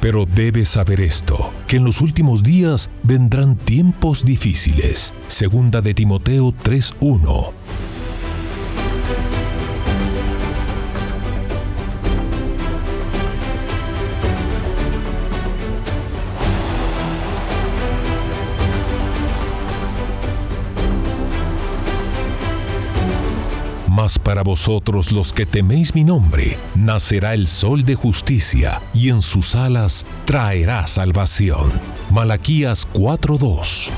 Pero debes saber esto, que en los últimos días vendrán tiempos difíciles. Segunda de Timoteo 3:1. Mas para vosotros los que teméis mi nombre, nacerá el sol de justicia, y en sus alas traerá salvación. Malaquías 4:2.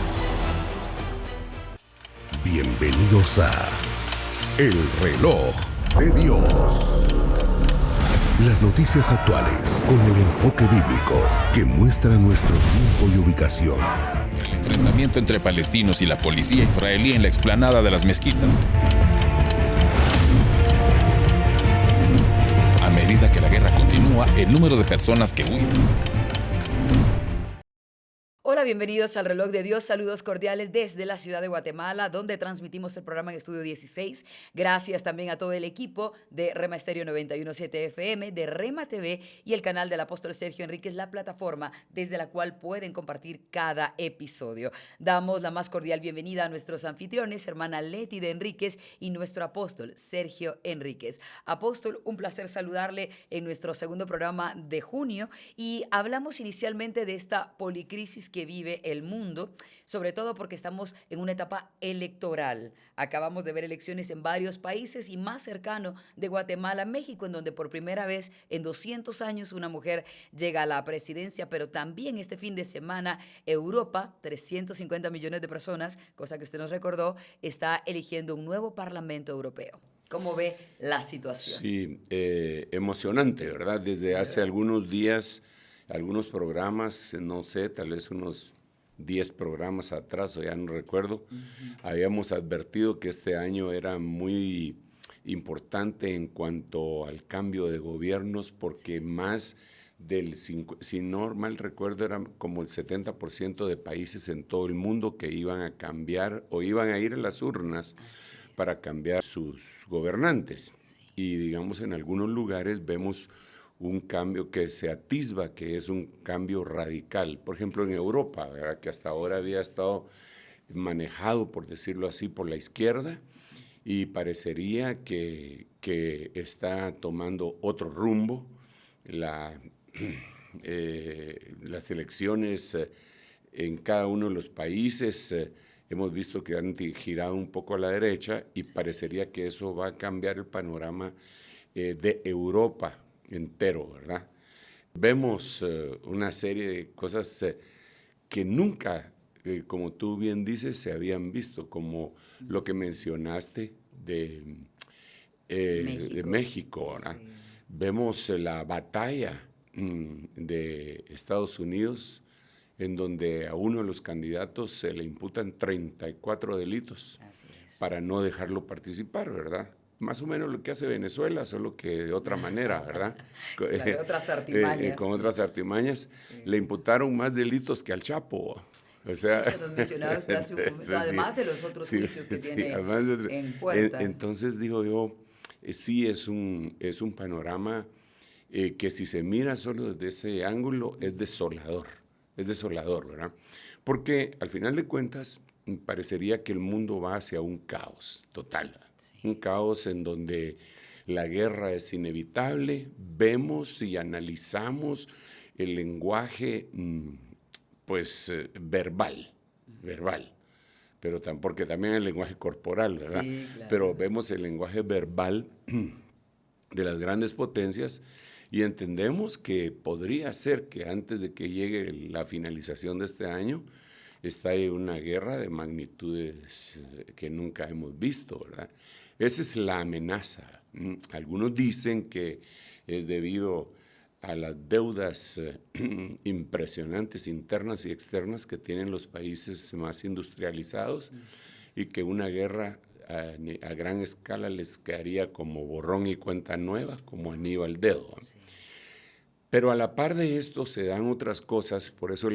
Bienvenidos a El Reloj de Dios. Las noticias actuales con el enfoque bíblico que muestra nuestro tiempo y ubicación. El enfrentamiento entre palestinos y la policía israelí en la explanada de las mezquitas. A medida que la guerra continúa, el número de personas que huyen. Hola, bienvenidos al Reloj de Dios. Saludos cordiales desde la ciudad de Guatemala, donde transmitimos el programa en Estudio 16. Gracias también a todo el equipo de Rema Estéreo 91.7 FM, de Rema TV y el canal del apóstol Sergio Enríquez, la plataforma desde la cual pueden compartir cada episodio. Damos la más cordial bienvenida a nuestros anfitriones, hermana Leti de Enríquez y nuestro apóstol Sergio Enríquez. Apóstol, un placer saludarle en nuestro segundo programa de junio y hablamos inicialmente de esta policrisis que vive el mundo, sobre todo porque estamos en una etapa electoral. Acabamos de ver elecciones en varios países y más cercano de Guatemala, México, en donde por primera vez en 200 años una mujer llega a la presidencia, pero también este fin de semana Europa, 350 millones de personas, cosa que usted nos recordó, está eligiendo un nuevo Parlamento Europeo. ¿Cómo ve la situación? Sí, emocionante, ¿verdad? Desde hace algunos días, algunos programas, no sé, tal vez unos 10 programas atrás, o ya no recuerdo, habíamos advertido que este año era muy importante en cuanto al cambio de gobiernos, porque más del, si no mal recuerdo, eran como el 70% de países en todo el mundo que iban a cambiar o iban a ir a las urnas para cambiar sus gobernantes. Y digamos, en algunos lugares vemos un cambio que se atisba, que es un cambio radical. Por ejemplo, en Europa, ¿verdad? Que hasta ahora había estado manejado, por decirlo así, por la izquierda, y parecería que está tomando otro rumbo. Las elecciones en cada uno de los países hemos visto que han girado un poco a la derecha y parecería que eso va a cambiar el panorama de Europa entero, ¿verdad? Vemos una serie de cosas que nunca, como tú bien dices, se habían visto, como lo que mencionaste de México, ¿verdad? Sí. Vemos la batalla de Estados Unidos, en donde a uno de los candidatos se le imputan 34 delitos para no dejarlo participar, ¿verdad? Más o menos lo que hace Venezuela, solo que de otra manera, ¿verdad? Claro, otras artimañas. Con otras artimañas. Sí. Le imputaron más delitos que al Chapo. O sea, se los mencionaba usted hace un momento, además de los otros juicios que tiene en puerta. Entonces digo yo, sí es un panorama que si se mira solo desde ese ángulo es desolador, ¿verdad? Porque al final de cuentas parecería que el mundo va hacia un caos total, un caos en donde la guerra es inevitable. Vemos y analizamos el lenguaje, pues, verbal, pero porque también el lenguaje corporal, ¿verdad? Sí, claro. Pero vemos el lenguaje verbal de las grandes potencias y entendemos que podría ser que antes de que llegue la finalización de este año estalle una guerra de magnitudes que nunca hemos visto, ¿verdad? Esa es la amenaza. Algunos dicen que es debido a las deudas impresionantes internas y externas que tienen los países más industrializados y que una guerra a gran escala les quedaría como borrón y cuenta nueva, como anillo al dedo. Sí. Pero a la par de esto se dan otras cosas, por eso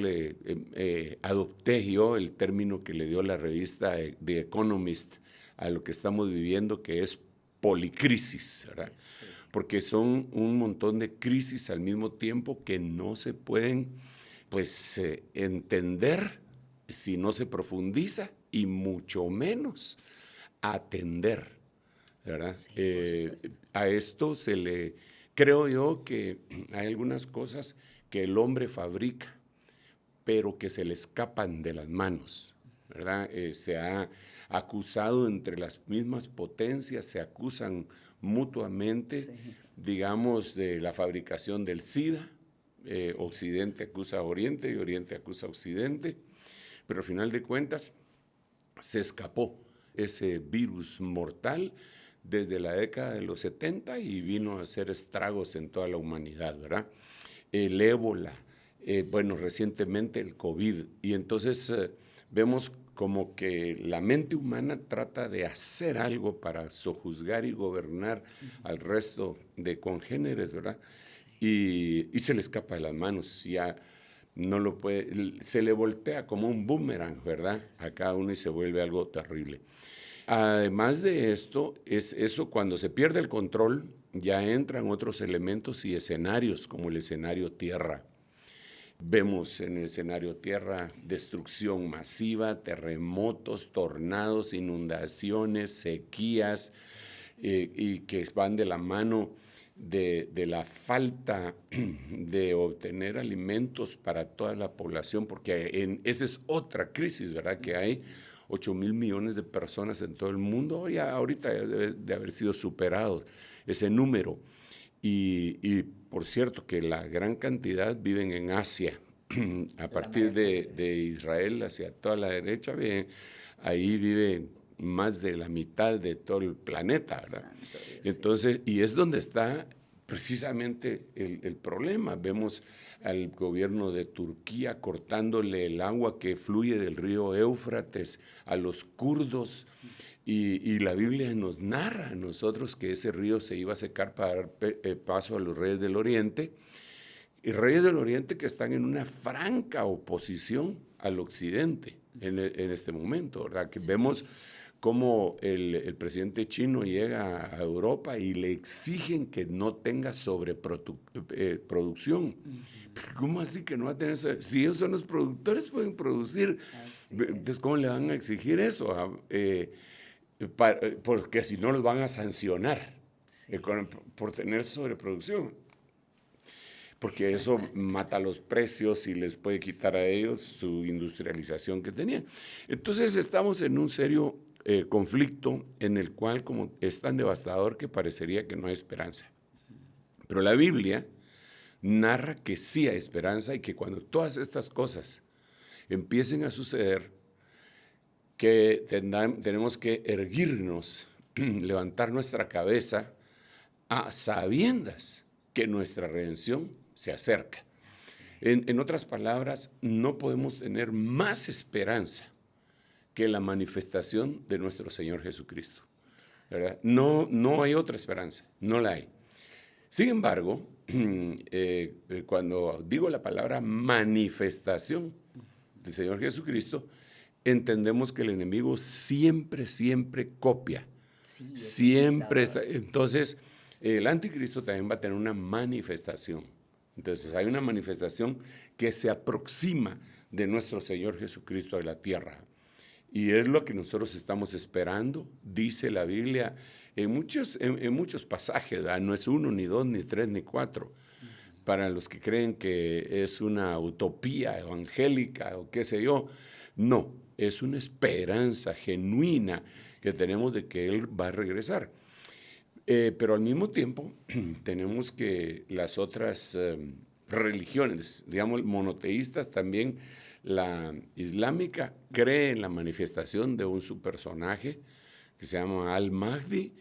adopté yo el término que le dio la revista The Economist a lo que estamos viviendo, que es policrisis, ¿verdad? Sí. porque son un montón de crisis al mismo tiempo que no se pueden pues, entender si no se profundiza y mucho menos atender, ¿verdad? Sí, A esto creo yo que hay algunas cosas que el hombre fabrica, pero que se le escapan de las manos, ¿verdad? Se ha acusado entre las mismas potencias, se acusan mutuamente, Sí. digamos, de la fabricación del SIDA. Occidente acusa a Oriente y Oriente acusa a Occidente, pero al final de cuentas se escapó ese virus mortal desde la década de los 70 y vino a hacer estragos en toda la humanidad, ¿verdad? El ébola, bueno, recientemente el COVID, y entonces vemos como que la mente humana trata de hacer algo para sojuzgar y gobernar al resto de congéneres, ¿verdad? Y se le escapa de las manos, ya no lo puede, se le voltea como un boomerang, ¿verdad? A cada uno y se vuelve algo terrible. Además de esto, es eso cuando se pierde el control, ya entran otros elementos y escenarios, como el escenario tierra. Vemos en el escenario tierra destrucción masiva, terremotos, tornados, inundaciones, sequías, y que van de la mano de la falta de obtener alimentos para toda la población, porque esa es otra crisis, ¿verdad? Que hay 8,000 millones de personas en todo el mundo, ya ahorita debe de haber sido superado ese número. Y por cierto que la gran cantidad viven en Asia, a partir de Israel hacia toda la derecha, ahí vive más de la mitad de todo el planeta, ¿verdad? Entonces, y es donde está precisamente el problema. Vemos al gobierno de Turquía cortándole el agua que fluye del río Éufrates a los kurdos, y la Biblia nos narra a nosotros que ese río se iba a secar para dar paso a los reyes del Oriente, y reyes del Oriente que están en una franca oposición al Occidente en este momento, ¿verdad? Que vemos cómo el presidente chino llega a Europa y le exigen que no tenga sobreproducción. ¿Cómo así que no va a tener eso? Si ellos son los productores, pueden producir. Entonces, ¿cómo le van a exigir eso? Porque si no los van a sancionar por tener sobreproducción. Porque eso mata los precios y les puede quitar a ellos su industrialización que tenían. Entonces estamos en un serio conflicto en el cual como es tan devastador que parecería que no hay esperanza. Pero la Biblia narra que sí hay esperanza y que cuando todas estas cosas empiecen a suceder, que tenemos que erguirnos, levantar nuestra cabeza a sabiendas que nuestra redención se acerca. En otras palabras, no podemos tener más esperanza que la manifestación de nuestro Señor Jesucristo, ¿verdad? No hay otra esperanza, no la hay. Sin embargo, cuando digo la palabra manifestación del Señor Jesucristo, entendemos que el enemigo siempre copia. Siempre está. Entonces, el anticristo también va a tener una manifestación. Entonces, hay una manifestación que se aproxima de nuestro Señor Jesucristo a la tierra. Y es lo que nosotros estamos esperando, dice la Biblia en muchos pasajes, ¿verdad? No es 1, ni 2, ni 3, ni 4. Para los que creen que es una utopía evangélica o qué sé yo, no, es una esperanza genuina que tenemos de que Él va a regresar. Pero al mismo tiempo tenemos que las otras religiones, digamos monoteístas también, la islámica cree en la manifestación de un superpersonaje que se llama Al-Mahdi,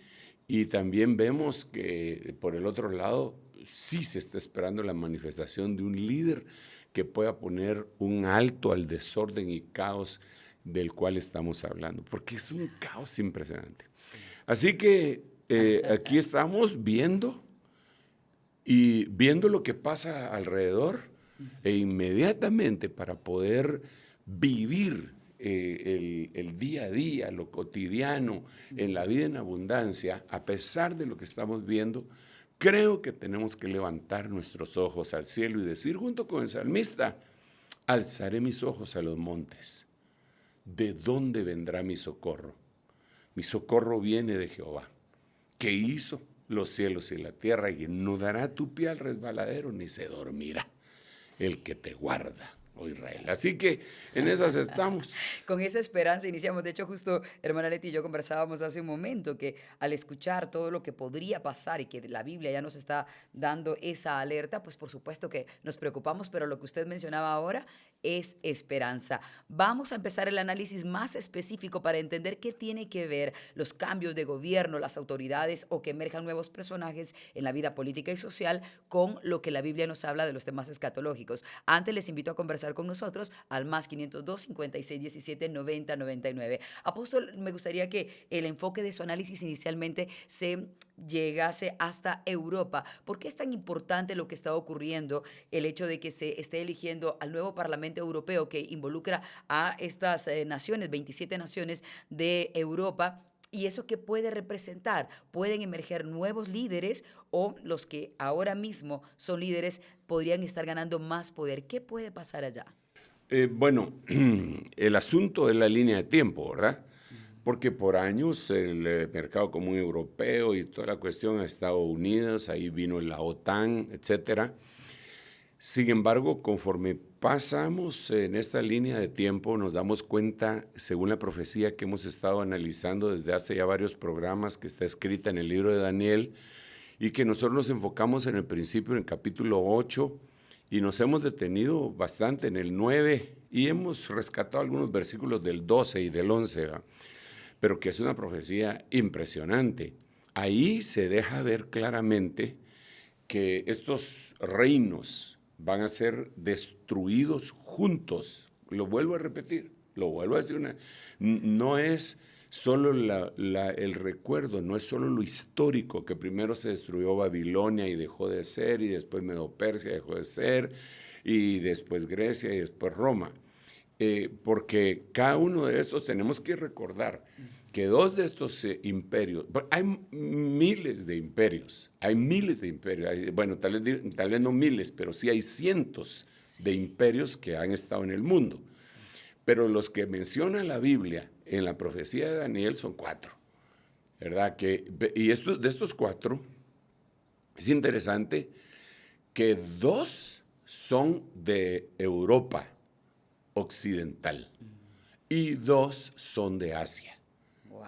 y también vemos que por el otro lado sí se está esperando la manifestación de un líder que pueda poner un alto al desorden y caos del cual estamos hablando, porque es un caos impresionante. Así que aquí estamos viendo lo que pasa alrededor, e inmediatamente para poder vivir el día a día, lo cotidiano, en la vida en abundancia, a pesar de lo que estamos viendo, creo que tenemos que levantar nuestros ojos al cielo y decir junto con el salmista, alzaré mis ojos a los montes. ¿De dónde vendrá mi socorro? Mi socorro viene de Jehová, que hizo los cielos y la tierra, y no dará tu pie al resbaladero, ni se dormirá el que te guarda, oh Israel. Así que en esas estamos. Con esa esperanza iniciamos. De hecho, justo hermana Leti y yo conversábamos hace un momento que al escuchar todo lo que podría pasar y que la Biblia ya nos está dando esa alerta, pues por supuesto que nos preocupamos, pero lo que usted mencionaba ahora es esperanza. Vamos a empezar el análisis más específico para entender qué tiene que ver los cambios de gobierno, las autoridades o que emerjan nuevos personajes en la vida política y social con lo que la Biblia nos habla de los temas escatológicos. Antes les invito a conversar con nosotros al más 502 56 17 90 99. Apóstol, me gustaría que el enfoque de su análisis inicialmente se llegase hasta Europa. ¿Por qué es tan importante lo que está ocurriendo, el hecho de que se esté eligiendo al nuevo Parlamento Europeo que involucra a estas naciones, 27 naciones de Europa? ¿Y eso qué puede representar? ¿Pueden emerger nuevos líderes o los que ahora mismo son líderes podrían estar ganando más poder? ¿Qué puede pasar allá? Bueno, el asunto es la línea de tiempo, ¿verdad? Porque por años el mercado común europeo y toda la cuestión ha estado unidas, ahí vino la OTAN, etcétera. Sin embargo, conforme pasamos en esta línea de tiempo, nos damos cuenta, según la profecía que hemos estado analizando desde hace ya varios programas, que está escrita en el libro de Daniel, y que nosotros nos enfocamos en el principio, en el capítulo 8, y nos hemos detenido bastante en el 9, y hemos rescatado algunos versículos del 12 y del 11, ¿verdad? Pero que es una profecía impresionante. Ahí se deja ver claramente que estos reinos van a ser destruidos juntos. Lo vuelvo a repetir, lo vuelvo a decir. No es solo el recuerdo, no es solo lo histórico, que primero se destruyó Babilonia y dejó de ser, y después Medo-Persia dejó de ser, y después Grecia y después Roma. Porque cada uno de estos tenemos que recordar que dos de estos imperios, hay miles de imperios, bueno, tal vez no miles, pero sí hay cientos de imperios que han estado en el mundo. Pero los que menciona la Biblia en la profecía de Daniel son 4, ¿verdad? Y de estos 4, es interesante que 2 son de Europa occidental y 2 son de Asia.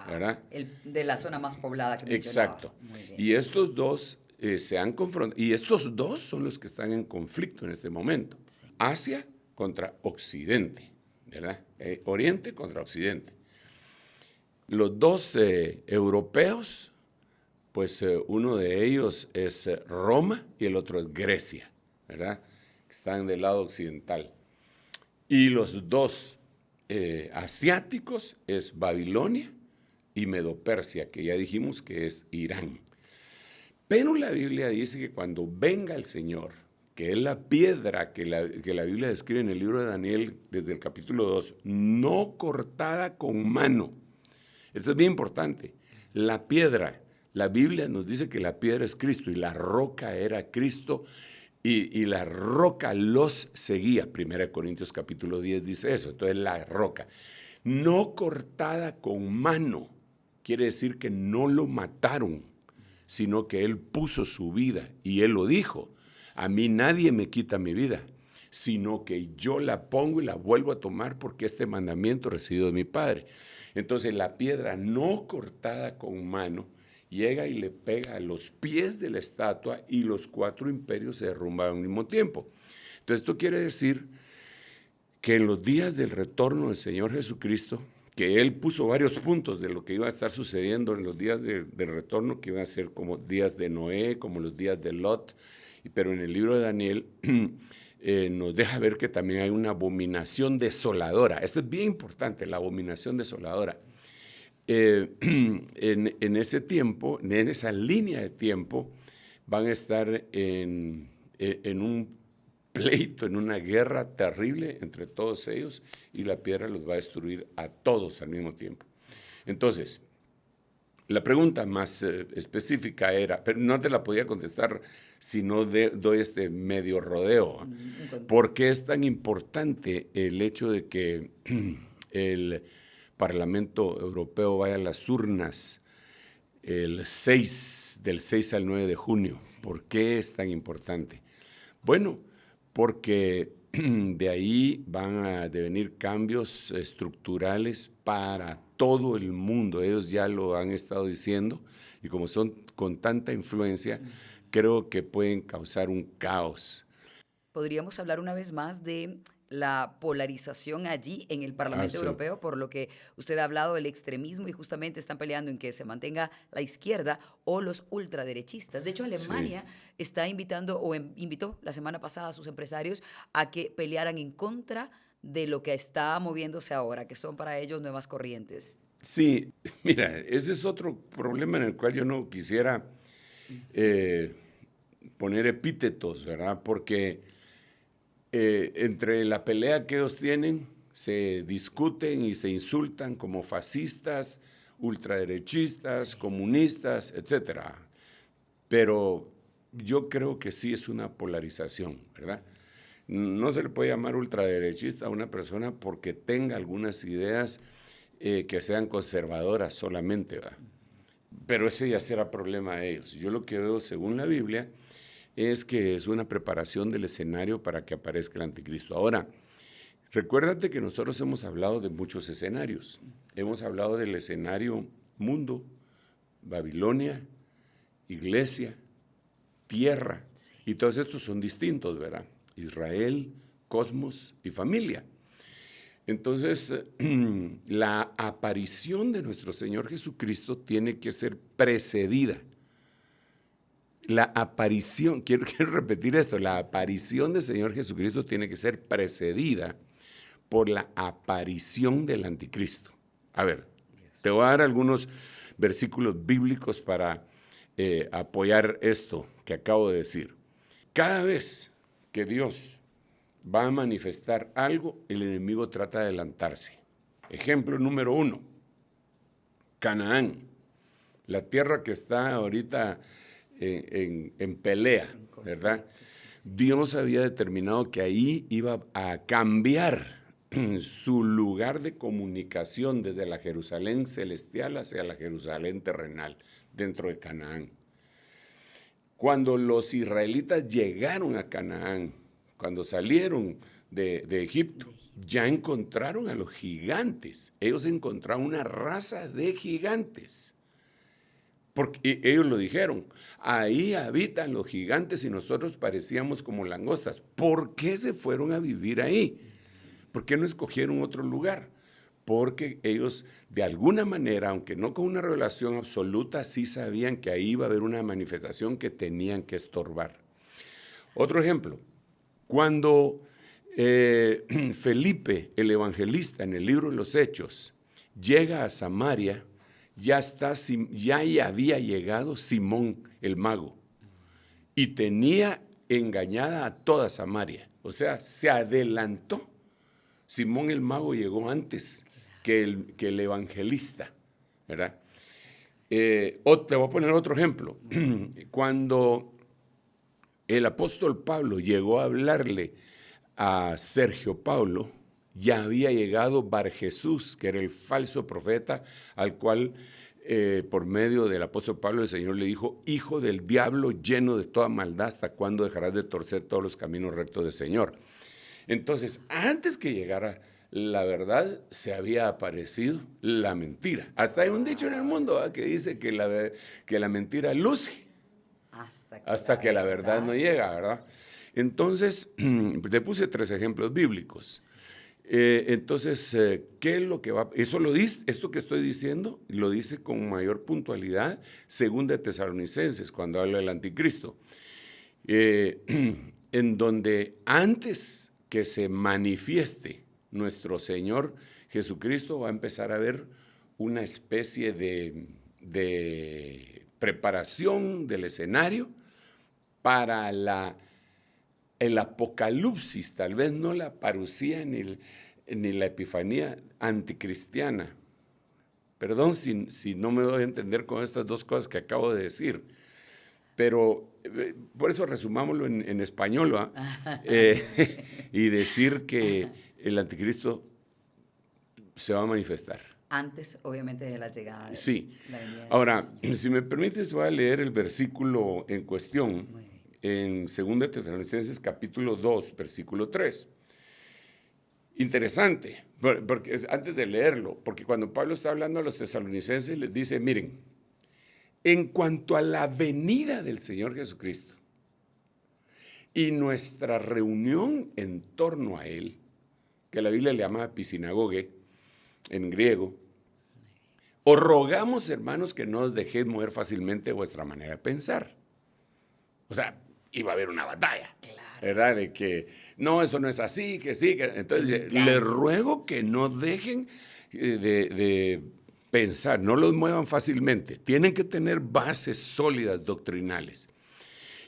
¿Verdad? De la zona más poblada que mencionaba. Exacto. Y estos 2 se han confrontado, y estos 2 son los que están en conflicto en este momento. Sí. Asia contra Occidente, ¿verdad? Oriente contra Occidente. Sí. Los 2 europeos, pues uno de ellos es Roma y el otro es Grecia, ¿verdad? Que están del lado occidental. Y los 2 asiáticos es Babilonia y Medo-Persia, que ya dijimos que es Irán. Pero la Biblia dice que cuando venga el Señor, que es la piedra que la Biblia describe en el libro de Daniel desde el capítulo 2, no cortada con mano. Esto es bien importante. La piedra, la Biblia nos dice que la piedra es Cristo y la roca era Cristo y la roca los seguía. 1 Corintios capítulo 10 dice eso. Entonces la roca, no cortada con mano, quiere decir que no lo mataron, sino que Él puso su vida y Él lo dijo. A mí nadie me quita mi vida, sino que yo la pongo y la vuelvo a tomar porque este mandamiento recibido de mi Padre. Entonces la piedra no cortada con mano llega y le pega a los pies de la estatua y los 4 imperios se derrumban al mismo tiempo. Entonces esto quiere decir que en los días del retorno del Señor Jesucristo, que Él puso varios puntos de lo que iba a estar sucediendo en los días del retorno, que iban a ser como días de Noé, como los días de Lot, pero en el libro de Daniel nos deja ver que también hay una abominación desoladora. Esto es bien importante, la abominación desoladora. En ese tiempo, en esa línea de tiempo, van a estar en un pleito, en una guerra terrible entre todos ellos, y la piedra los va a destruir a todos al mismo tiempo. Entonces, La pregunta más específica era, pero no te la podía contestar si no doy este medio rodeo. ¿Por qué es tan importante el hecho de que el Parlamento Europeo vaya a las urnas del 6 al 9 de junio? ¿Por qué es tan importante? Bueno, porque de ahí van a devenir cambios estructurales para todo el mundo. Ellos ya lo han estado diciendo y como son con tanta influencia, creo que pueden causar un caos. Podríamos hablar una vez más de la polarización allí en el Parlamento Europeo, por lo que usted ha hablado del extremismo y justamente están peleando en que se mantenga la izquierda o los ultraderechistas. De hecho, Alemania está invitando o invitó la semana pasada a sus empresarios a que pelearan en contra de lo que está moviéndose ahora, que son para ellos nuevas corrientes. Sí, mira, ese es otro problema en el cual yo no quisiera poner epítetos, ¿verdad? Porque entre la pelea que ellos tienen, se discuten y se insultan como fascistas, ultraderechistas, comunistas, etc. Pero yo creo que sí es una polarización, ¿verdad? No se le puede llamar ultraderechista a una persona porque tenga algunas ideas que sean conservadoras solamente, ¿verdad? Pero ese ya será problema de ellos. Yo lo que veo, según la Biblia, es que es una preparación del escenario para que aparezca el anticristo. Ahora, recuérdate que nosotros hemos hablado de muchos escenarios. Hemos hablado del escenario mundo, Babilonia, iglesia, tierra, y todos estos son distintos, ¿verdad? Israel, cosmos y familia. Entonces, la aparición de nuestro Señor Jesucristo tiene que ser precedida. La aparición, quiero repetir esto, la aparición del Señor Jesucristo tiene que ser precedida por la aparición del anticristo. A ver, te voy a dar algunos versículos bíblicos para apoyar esto que acabo de decir. Cada vez que Dios va a manifestar algo, el enemigo trata de adelantarse. Ejemplo número 1, Canaán, la tierra que está ahorita en pelea, ¿verdad? Dios había determinado que ahí iba a cambiar su lugar de comunicación desde la Jerusalén celestial hacia la Jerusalén terrenal, dentro de Canaán. Cuando los israelitas llegaron a Canaán, cuando salieron de Egipto, ya encontraron a los gigantes. Ellos encontraron una raza de gigantes. Porque ellos lo dijeron, ahí habitan los gigantes y nosotros parecíamos como langostas. ¿Por qué se fueron a vivir ahí? ¿Por qué no escogieron otro lugar? Porque ellos, de alguna manera, aunque no con una revelación absoluta, sí sabían que ahí iba a haber una manifestación que tenían que estorbar. Otro ejemplo, cuando Felipe, el evangelista, en el libro de los Hechos, llega a Samaria, ya había llegado Simón el mago y tenía engañada a toda Samaria. O sea, se adelantó. Simón el mago llegó antes que el evangelista, ¿verdad? Te voy a poner otro ejemplo. Cuando el apóstol Pablo llegó a hablarle a Sergio Paulo, ya había llegado Barjesús, que era el falso profeta, al cual por medio del apóstol Pablo el Señor le dijo, hijo del diablo lleno de toda maldad, ¿hasta cuándo dejarás de torcer todos los caminos rectos del Señor? Entonces, antes que llegara la verdad, se había aparecido la mentira. Hasta hay un dicho en el mundo que dice que la mentira luce hasta que la verdad no llega, ¿verdad? Entonces, te puse 3 ejemplos bíblicos. Entonces, ¿qué es lo que va? Esto que estoy diciendo lo dice con mayor puntualidad según de Tesalonicenses, cuando habla del anticristo, en donde antes que se manifieste nuestro Señor Jesucristo va a empezar a haber una especie de preparación del escenario para el apocalipsis, tal vez no la parucía ni la epifanía anticristiana, Perdón si no me doy a entender con estas dos cosas que acabo de decir, pero por eso resumámoslo en español, ¿va? Y decir que el anticristo se va a manifestar. Antes, obviamente, de la llegada. Sí. La venida de Ahora, nuestro Señor. si me permites, voy a leer el versículo en cuestión Muy bien. en 2 Tesalonicenses capítulo 2, versículo 3. Interesante, porque antes de leerlo, porque cuando Pablo está hablando a los tesalonicenses les dice, miren, en cuanto a la venida del Señor Jesucristo y nuestra reunión en torno a Él, que la Biblia le llama pisinagoge en griego, os rogamos, hermanos, que no os dejéis mover fácilmente vuestra manera de pensar. O sea, iba a haber una batalla, Claro. ¿verdad? De que no, eso no es así, que sí. Entonces, les ruego que no dejen de pensar, no los muevan fácilmente. Tienen que tener bases sólidas doctrinales.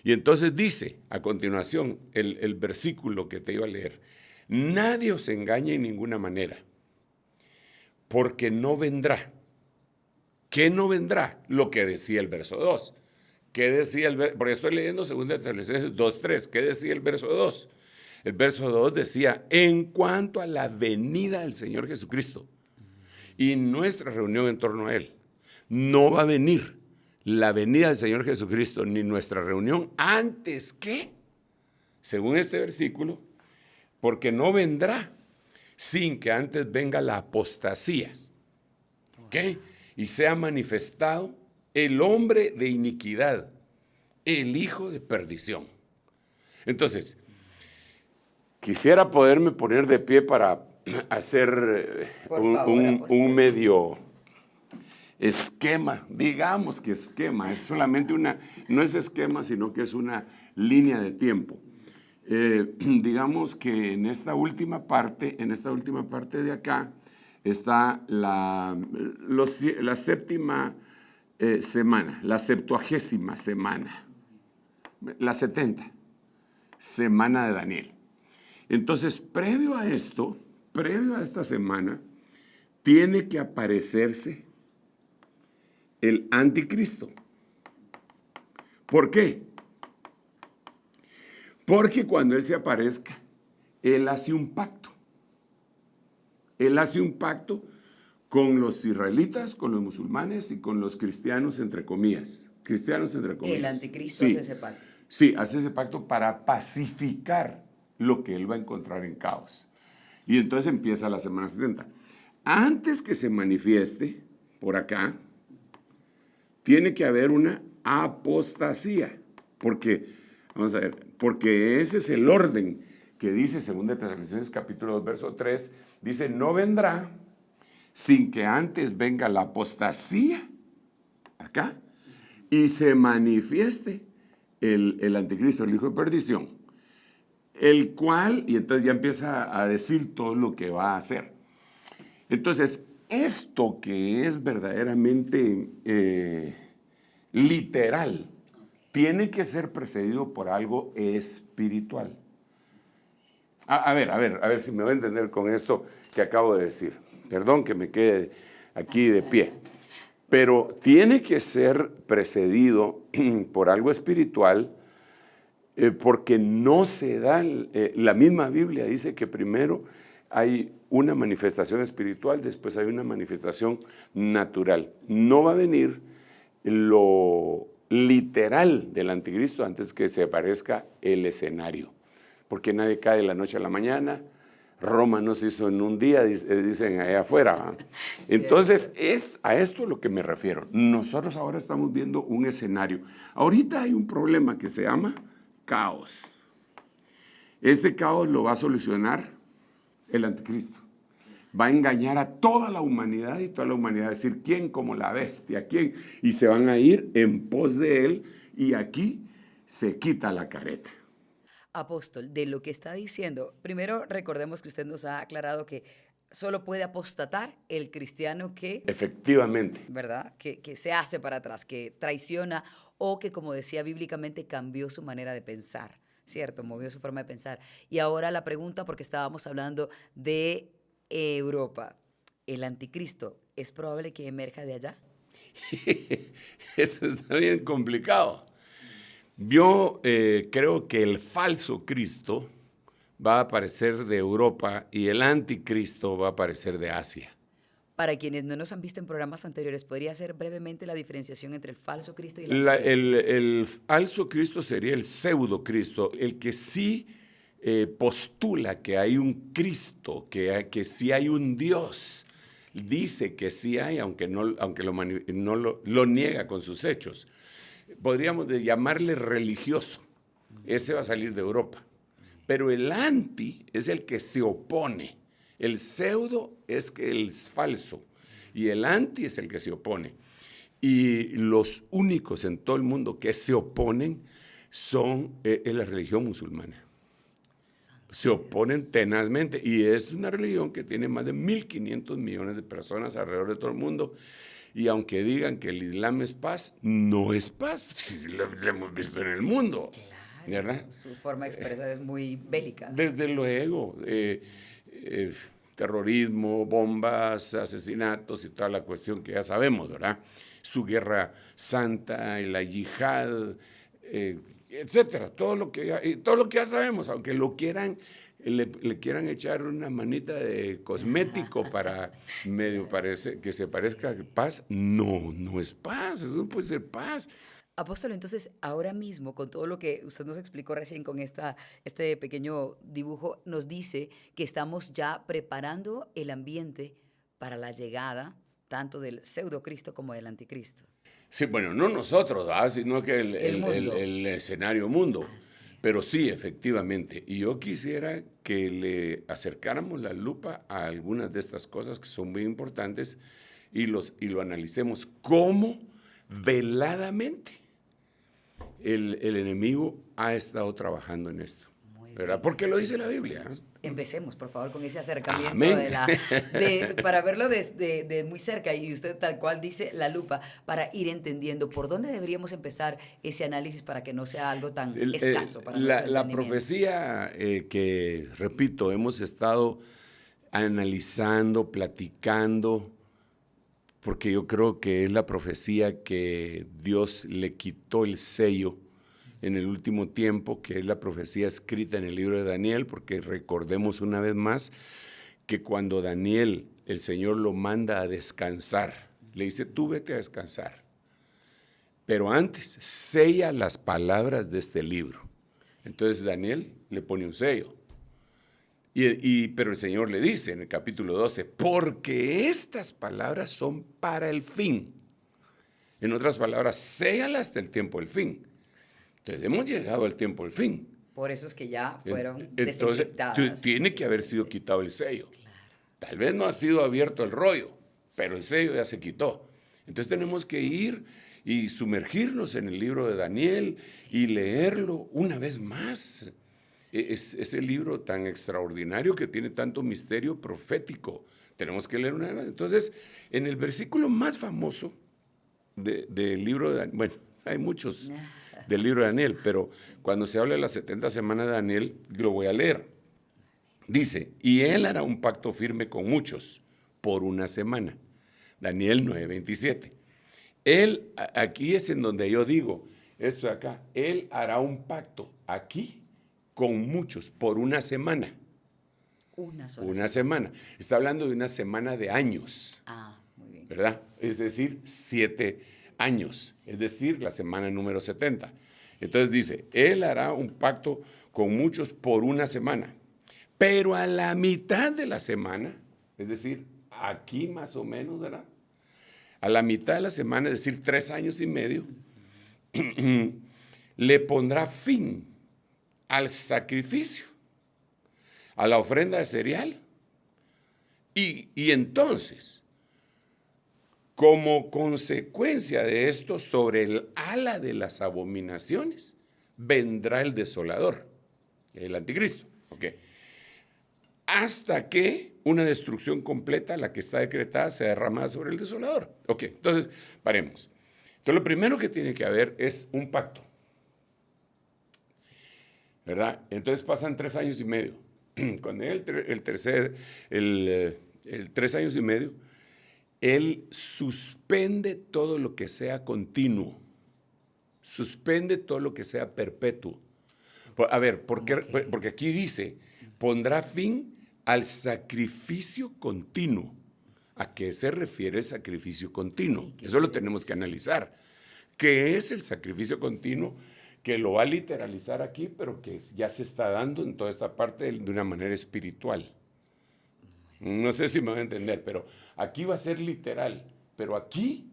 Y entonces dice, a continuación, el versículo que te iba a leer, nadie os engañe en ninguna manera, porque no vendrá. ¿Qué no vendrá? Lo que decía el verso 2. ¿Qué decía el verso? Porque estoy leyendo 2 Tesalonicenses 2:3. ¿Qué decía el verso 2? El verso 2 decía, en cuanto a la venida del Señor Jesucristo y nuestra reunión en torno a Él, no va a venir la venida del Señor Jesucristo ni nuestra reunión antes que, según este versículo, porque no vendrá sin que antes venga la apostasía. ¿Ok? Y sea manifestado el hombre de iniquidad, el hijo de perdición. Entonces, quisiera poderme poner de pie para hacer un medio esquema, digamos que esquema, es solamente no es esquema, sino que es una línea de tiempo. Digamos que en esta última parte de acá, está la séptima semana, la 70ª semana, la 70 semana de Daniel. Entonces, previo a esta semana, tiene que aparecerse el anticristo. ¿Por qué? Porque cuando él se aparezca, él hace un pacto. Él hace un pacto con los israelitas, con los musulmanes y con los cristianos, entre comillas. El anticristo hace ese pacto. Sí, hace ese pacto para pacificar lo que él va a encontrar en caos. Y entonces empieza la semana 70. Antes que se manifieste por acá, tiene que haber una apostasía. Porque, vamos a ver, porque ese es el orden que dice 2 Tesalonicenses capítulo 2, verso 3, dice, no vendrá sin que antes venga la apostasía, acá, y se manifieste el anticristo, el hijo de perdición, el cual, y entonces ya empieza a decir todo lo que va a hacer. Entonces, esto que es verdaderamente literal, tiene que ser precedido por algo espiritual. A ver si me voy a entender con esto que acabo de decir. Perdón que me quede aquí de pie. Pero tiene que ser precedido por algo espiritual porque no se da, la misma Biblia dice que primero hay una manifestación espiritual, después hay una manifestación natural. No va a venir lo literal del anticristo antes que se aparezca el escenario. Porque nadie cae de la noche a la mañana. Roma no se hizo en un día, dicen allá afuera. Entonces, es a esto lo que me refiero. Nosotros ahora estamos viendo un escenario. Ahorita hay un problema que se llama caos. Este caos lo va a solucionar el anticristo. Va a engañar a toda la humanidad y toda la humanidad va a decir, ¿quién como la bestia? ¿Quién? Y se van a ir en pos de él y aquí se quita la careta. Apóstol, de lo que está diciendo, primero recordemos que usted nos ha aclarado que solo puede apostatar el cristiano que, efectivamente, ¿verdad? Que se hace para atrás, que traiciona o que, como decía bíblicamente, cambió su manera de pensar, ¿cierto? Movió su forma de pensar. Y ahora la pregunta, porque estábamos hablando de Europa. ¿el anticristo es probable que emerja de allá? Eso está bien complicado. Yo creo que el falso Cristo va a aparecer de Europa y el anticristo va a aparecer de Asia. Para quienes no nos han visto en programas anteriores, ¿podría hacer brevemente la diferenciación entre el falso Cristo y el La- anticristo? el falso Cristo sería el pseudo Cristo, el que sí postula que hay un Cristo, que sí hay un Dios. Dice que sí hay, aunque lo niega con sus hechos. Podríamos llamarle religioso. Ese va a salir de Europa. Pero el anti es el que se opone. El pseudo es el falso. Y el anti es el que se opone. Y los únicos en todo el mundo que se oponen son la religión musulmana. Se oponen tenazmente. Y es una religión que tiene más de 1.500 millones de personas alrededor de todo el mundo. Y aunque digan que el Islam es paz, no es paz. Lo hemos visto en el mundo. Claro, ¿verdad? su forma de expresar es muy bélica. Desde luego. Terrorismo, bombas, asesinatos y toda la cuestión que ya sabemos, ¿verdad? Su guerra santa, la yihad, etcétera. Todo lo que ya sabemos, aunque lo quieran, le quieran echar una manita de cosmético para medio que se parezca a paz. No, no es paz, eso no puede ser paz. Apóstol, entonces, ahora mismo, con todo lo que usted nos explicó recién con este pequeño dibujo, nos dice que estamos ya preparando el ambiente para la llegada tanto del pseudocristo como del anticristo. Sí, bueno, no nosotros, sino que el escenario mundo. Sí. Pero sí, efectivamente. Y yo quisiera que le acercáramos la lupa a algunas de estas cosas que son muy importantes y lo analicemos cómo veladamente el enemigo ha estado trabajando en esto. Muy ¿Verdad? bien. Porque lo dice la Biblia. Empecemos, por favor, con ese acercamiento Amén. para verlo de muy cerca, y usted tal cual dice la lupa, para ir entendiendo por dónde deberíamos empezar ese análisis para que no sea algo tan escaso para nuestro La entendimiento. profecía que, repito, hemos estado analizando, platicando, porque yo creo que es la profecía que Dios le quitó el sello en el último tiempo, que es la profecía escrita en el libro de Daniel, porque recordemos una vez más que cuando Daniel, el Señor lo manda a descansar, le dice, tú vete a descansar, pero antes sella las palabras de este libro. Entonces Daniel le pone un sello. Pero el Señor le dice en el capítulo 12, porque estas palabras son para el fin. En otras palabras, séllalas hasta el tiempo del fin. Entonces hemos llegado al tiempo del fin. Por eso es que ya fueron Entonces desencriptadas. tiene que haber sido quitado el sello. Claro. Tal vez no ha sido abierto el rollo, pero el sello ya se quitó. Entonces tenemos que ir y sumergirnos en el libro de Daniel y leerlo una vez más. Ese libro tan extraordinario que tiene tanto misterio profético. Tenemos que leer una vez. Entonces, en el versículo más famoso del libro de Daniel, bueno, hay muchos del libro de Daniel, pero cuando se habla de las 70 semanas de Daniel, lo voy a leer. Dice, y él hará un pacto firme con muchos por una semana. Daniel 9:27. Él, aquí es en donde yo digo, esto de acá, él hará un pacto aquí con muchos por una semana. Una semana. Está hablando de una semana de años. Muy bien. ¿Verdad? Es decir, 7 años. Sí. Es decir, la semana número 70. Entonces dice, él hará un pacto con muchos por una semana. Pero a la mitad de la semana, es decir, aquí más o menos, ¿verdad? A la mitad de la semana, es decir, 3 años y medio, le pondrá fin al sacrificio, a la ofrenda de cereal. Y entonces, como consecuencia de esto, sobre el ala de las abominaciones, vendrá el desolador, el anticristo. Okay. Hasta que una destrucción completa, la que está decretada, sea derramada sobre el desolador. Ok, entonces, paremos. Entonces, lo primero que tiene que haber es un pacto. ¿Verdad? Entonces pasan 3 años y medio. Cuando el 3 años y medio, él suspende todo lo que sea continuo, suspende todo lo que sea perpetuo. A ver, porque aquí dice, pondrá fin al sacrificio continuo. ¿A qué se refiere el sacrificio continuo? Sí, eso lo tenemos que analizar. ¿Qué es el sacrificio continuo? Que lo va a literalizar aquí, pero que ya se está dando en toda esta parte de una manera espiritual. No sé si me van a entender, pero aquí va a ser literal, pero aquí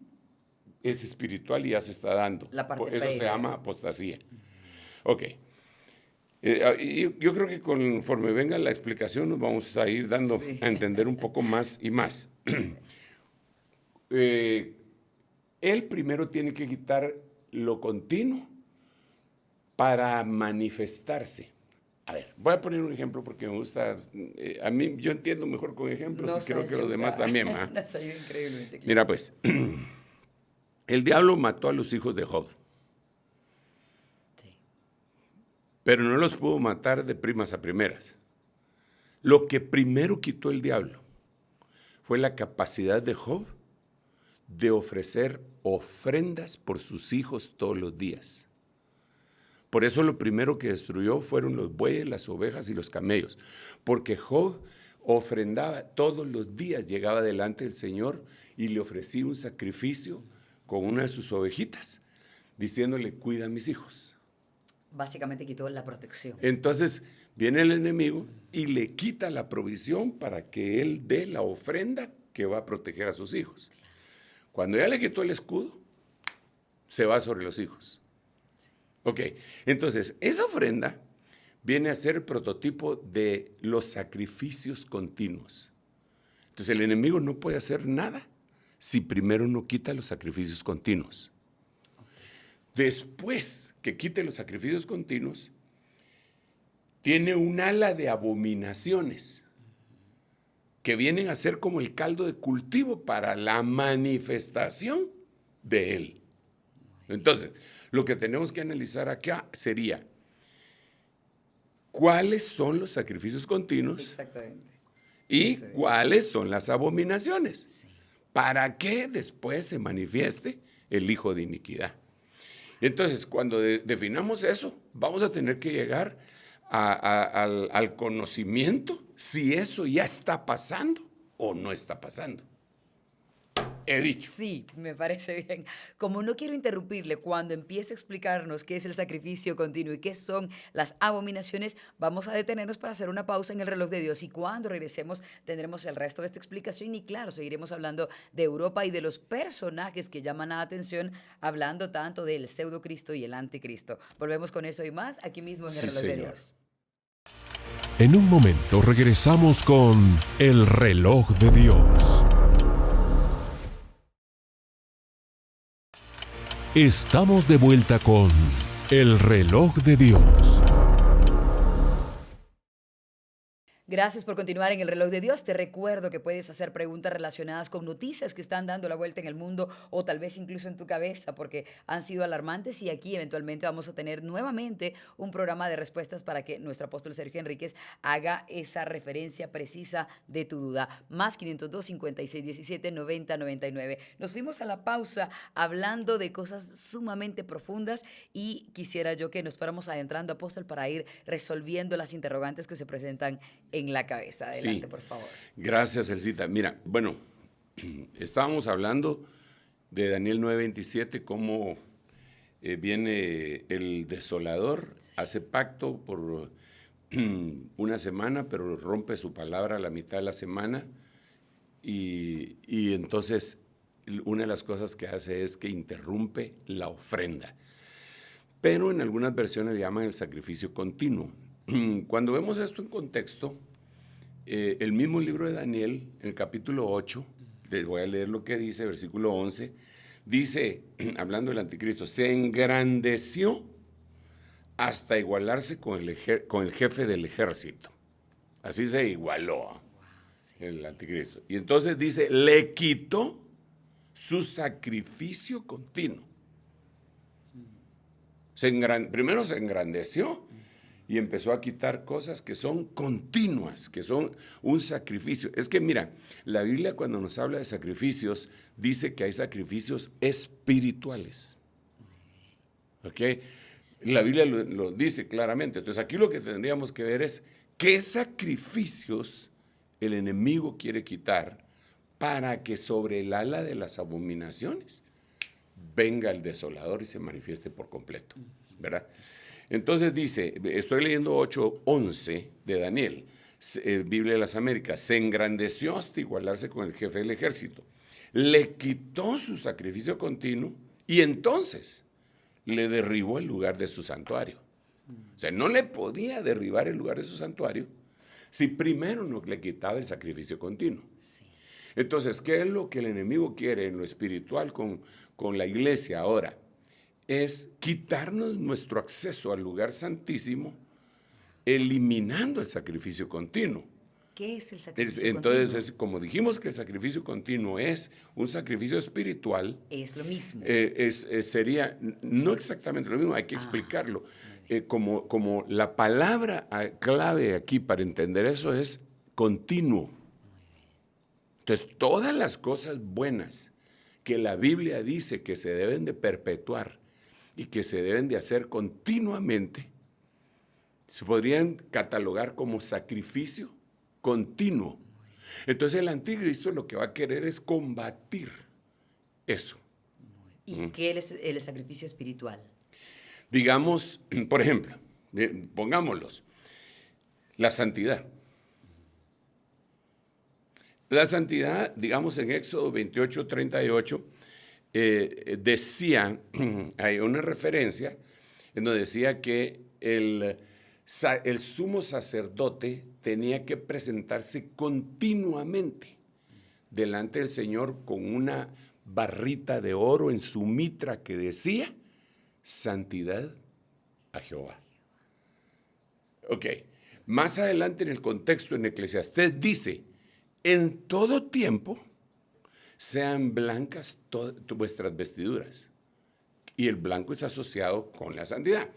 es espiritual y ya se está dando. Por eso se llama apostasía. Ok. Yo creo que conforme venga la explicación nos vamos a ir dando a entender un poco más y más. Él primero tiene que quitar lo continuo para manifestarse. A ver, voy a poner un ejemplo porque me gusta, a mí yo entiendo mejor con ejemplos y creo que los demás también. Nos ayuda increíblemente. Mira pues, el diablo mató a los hijos de Job. Pero no los pudo matar de primas a primeras. Lo que primero quitó el diablo fue la capacidad de Job de ofrecer ofrendas por sus hijos todos los días. Por eso lo primero que destruyó fueron los bueyes, las ovejas y los camellos, porque Job ofrendaba todos los días, llegaba delante del Señor y le ofrecía un sacrificio con una de sus ovejitas, diciéndole, cuida a mis hijos. Básicamente quitó la protección. Entonces viene el enemigo y le quita la provisión para que él dé la ofrenda que va a proteger a sus hijos. Cuando ya le quitó el escudo, se va sobre los hijos. Ok, entonces esa ofrenda viene a ser el prototipo de los sacrificios continuos. Entonces el enemigo no puede hacer nada si primero no quita los sacrificios continuos. Después que quite los sacrificios continuos, tiene un ala de abominaciones que vienen a ser como el caldo de cultivo para la manifestación de él. Entonces, lo que tenemos que analizar acá sería cuáles son los sacrificios continuos. Exactamente. Y cuáles son las abominaciones. Sí. Para que después se manifieste el hijo de iniquidad. Entonces, cuando definamos eso, vamos a tener que llegar al conocimiento si eso ya está pasando o no está pasando. He dicho. Sí, me parece bien. Como no quiero interrumpirle, cuando empiece a explicarnos qué es el sacrificio continuo y qué son las abominaciones, vamos a detenernos para hacer una pausa en el reloj de Dios y cuando regresemos tendremos el resto de esta explicación y claro, seguiremos hablando de Europa y de los personajes que llaman la atención, hablando tanto del pseudocristo y el anticristo. Volvemos con eso y más aquí mismo en el reloj de Dios. En un momento regresamos con el reloj de Dios. Estamos de vuelta con el reloj de Dios. Gracias por continuar en el reloj de Dios. Te recuerdo que puedes hacer preguntas relacionadas con noticias que están dando la vuelta en el mundo o tal vez incluso en tu cabeza porque han sido alarmantes y aquí eventualmente vamos a tener nuevamente un programa de respuestas para que nuestro apóstol Sergio Enríquez haga esa referencia precisa de tu duda. Más 502 56 17 90 99. Nos fuimos a la pausa hablando de cosas sumamente profundas y quisiera yo que nos fuéramos adentrando, apóstol, para ir resolviendo las interrogantes que se presentan en la cabeza. Adelante, sí. Por favor. Gracias, Elcita. Mira, bueno, estábamos hablando de Daniel 9:27, cómo viene el desolador, hace pacto por una semana, pero rompe su palabra a la mitad de la semana y entonces una de las cosas que hace es que interrumpe la ofrenda. Pero en algunas versiones le llaman el sacrificio continuo. Cuando vemos esto en contexto, el mismo libro de Daniel, en el capítulo 8, les voy a leer lo que dice, versículo 11, dice, hablando del anticristo, se engrandeció hasta igualarse con el jefe del ejército. Así se igualó el anticristo. Y entonces dice, le quitó su sacrificio continuo. Primero se engrandeció y empezó a quitar cosas que son continuas, que son un sacrificio. Es que mira, la Biblia cuando nos habla de sacrificios, dice que hay sacrificios espirituales. ¿Ok? La Biblia lo dice claramente. Entonces aquí lo que tendríamos que ver es qué sacrificios el enemigo quiere quitar para que sobre el ala de las abominaciones venga el desolador y se manifieste por completo, ¿verdad? Entonces dice, estoy leyendo 8:11 de Daniel, Biblia de las Américas, se engrandeció hasta igualarse con el jefe del ejército, le quitó su sacrificio continuo y entonces le derribó el lugar de su santuario. O sea, no le podía derribar el lugar de su santuario si primero no le quitaba el sacrificio continuo. Entonces, ¿qué es lo que el enemigo quiere en lo espiritual con la iglesia ahora? Es quitarnos nuestro acceso al lugar santísimo, eliminando el sacrificio continuo. ¿Qué es el sacrificio Entonces, continuo? como dijimos que el sacrificio continuo es un sacrificio espiritual, Es lo mismo. sería no exactamente lo mismo, hay que explicarlo. Como la palabra clave aquí para entender eso es continuo. Entonces, todas las cosas buenas que la Biblia dice que se deben de perpetuar y que se deben de hacer continuamente, se podrían catalogar como sacrificio continuo. Entonces el anticristo lo que va a querer es combatir eso. ¿Y qué es el sacrificio espiritual? Digamos, por ejemplo, pongámoslos, la santidad. La santidad, digamos en Éxodo 28:38, decía, hay una referencia en donde decía que el sumo sacerdote tenía que presentarse continuamente delante del Señor con una barrita de oro en su mitra que decía, santidad a Jehová. Ok, más adelante en el contexto en Eclesiastés dice, en todo tiempo sean blancas vuestras vestiduras. Y el blanco es asociado con la santidad.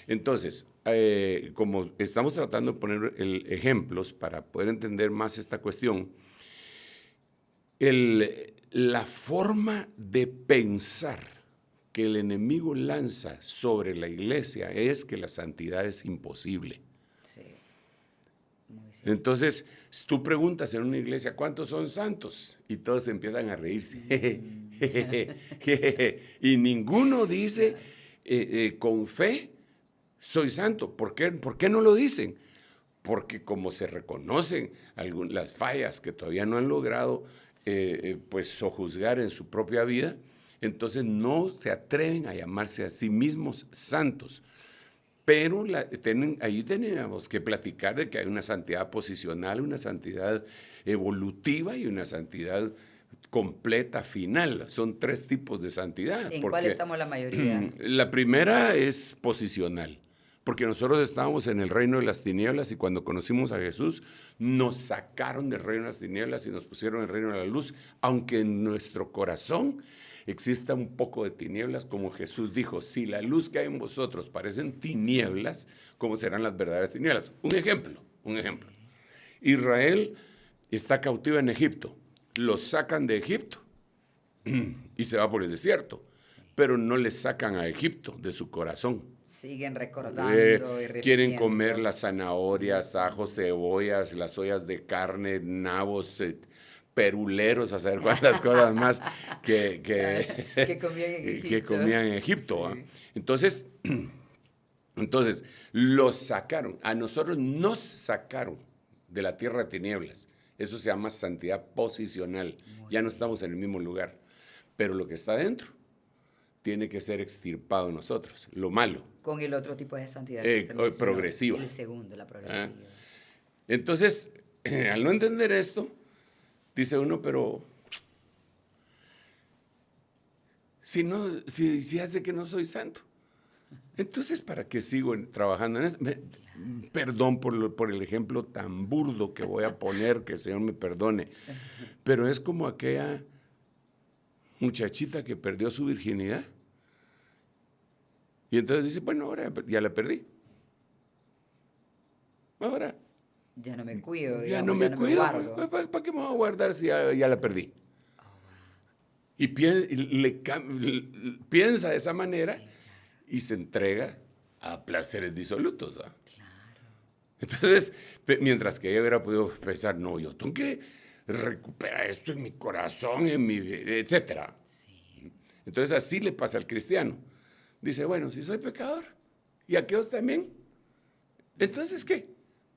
Entonces, como estamos tratando de poner ejemplos para poder entender más esta cuestión, la forma de pensar que el enemigo lanza sobre la iglesia es que la santidad es imposible. Sí. Muy cierto. Entonces, tú preguntas en una iglesia, ¿cuántos son santos? Y todos empiezan a reírse. Y ninguno dice con fe, soy santo. ¿Por qué no lo dicen? Porque como se reconocen las fallas que todavía no han logrado pues sojuzgar en su propia vida, entonces no se atreven a llamarse a sí mismos santos. Pero ahí tenemos que platicar de que hay una santidad posicional, una santidad evolutiva y una santidad completa, final. Son 3 tipos de santidad. ¿En cuál estamos la mayoría? La primera es posicional, porque nosotros estábamos en el reino de las tinieblas y cuando conocimos a Jesús nos sacaron del reino de las tinieblas y nos pusieron en el reino de la luz, aunque en nuestro corazón exista un poco de tinieblas, como Jesús dijo, si la luz que hay en vosotros parecen tinieblas, ¿cómo serán las verdaderas tinieblas? Un ejemplo. Israel está cautiva en Egipto, lo sacan de Egipto y se va por el desierto, pero no le sacan a Egipto de su corazón. Siguen recordando y repitiendo. Quieren comer las zanahorias, ajos, cebollas, las ollas de carne, nabos, peruleros, a saber cuántas cosas más que comían en Egipto. Sí. Entonces, los sacaron. A nosotros nos sacaron de la tierra de tinieblas. Eso se llama santidad posicional. Ya no estamos en el mismo lugar. Pero lo que está dentro tiene que ser extirpado de nosotros. Lo malo. Con el otro tipo de santidad que usted mencionó, progresiva. El segundo, la progresiva. Entonces, al no entender esto, dice uno, pero si hace que no soy santo, entonces ¿para qué sigo trabajando en eso? Perdón por el ejemplo tan burdo que voy a poner, que el Señor me perdone, pero es como aquella muchachita que perdió su virginidad y entonces dice, bueno, ahora ya la perdí. Ahora Ya no me cuido, ya digamos, no me cuido. guardo. ¿Para qué me voy a guardar si ya la perdí? Y piensa de esa manera y se entrega a placeres disolutos. ¿Va? Entonces, mientras que ella hubiera podido pensar, no, yo tengo que recuperar esto en mi corazón, etcétera. Sí. Entonces, así le pasa al cristiano. Dice, bueno, si soy pecador, y aquellos también, entonces, ¿qué?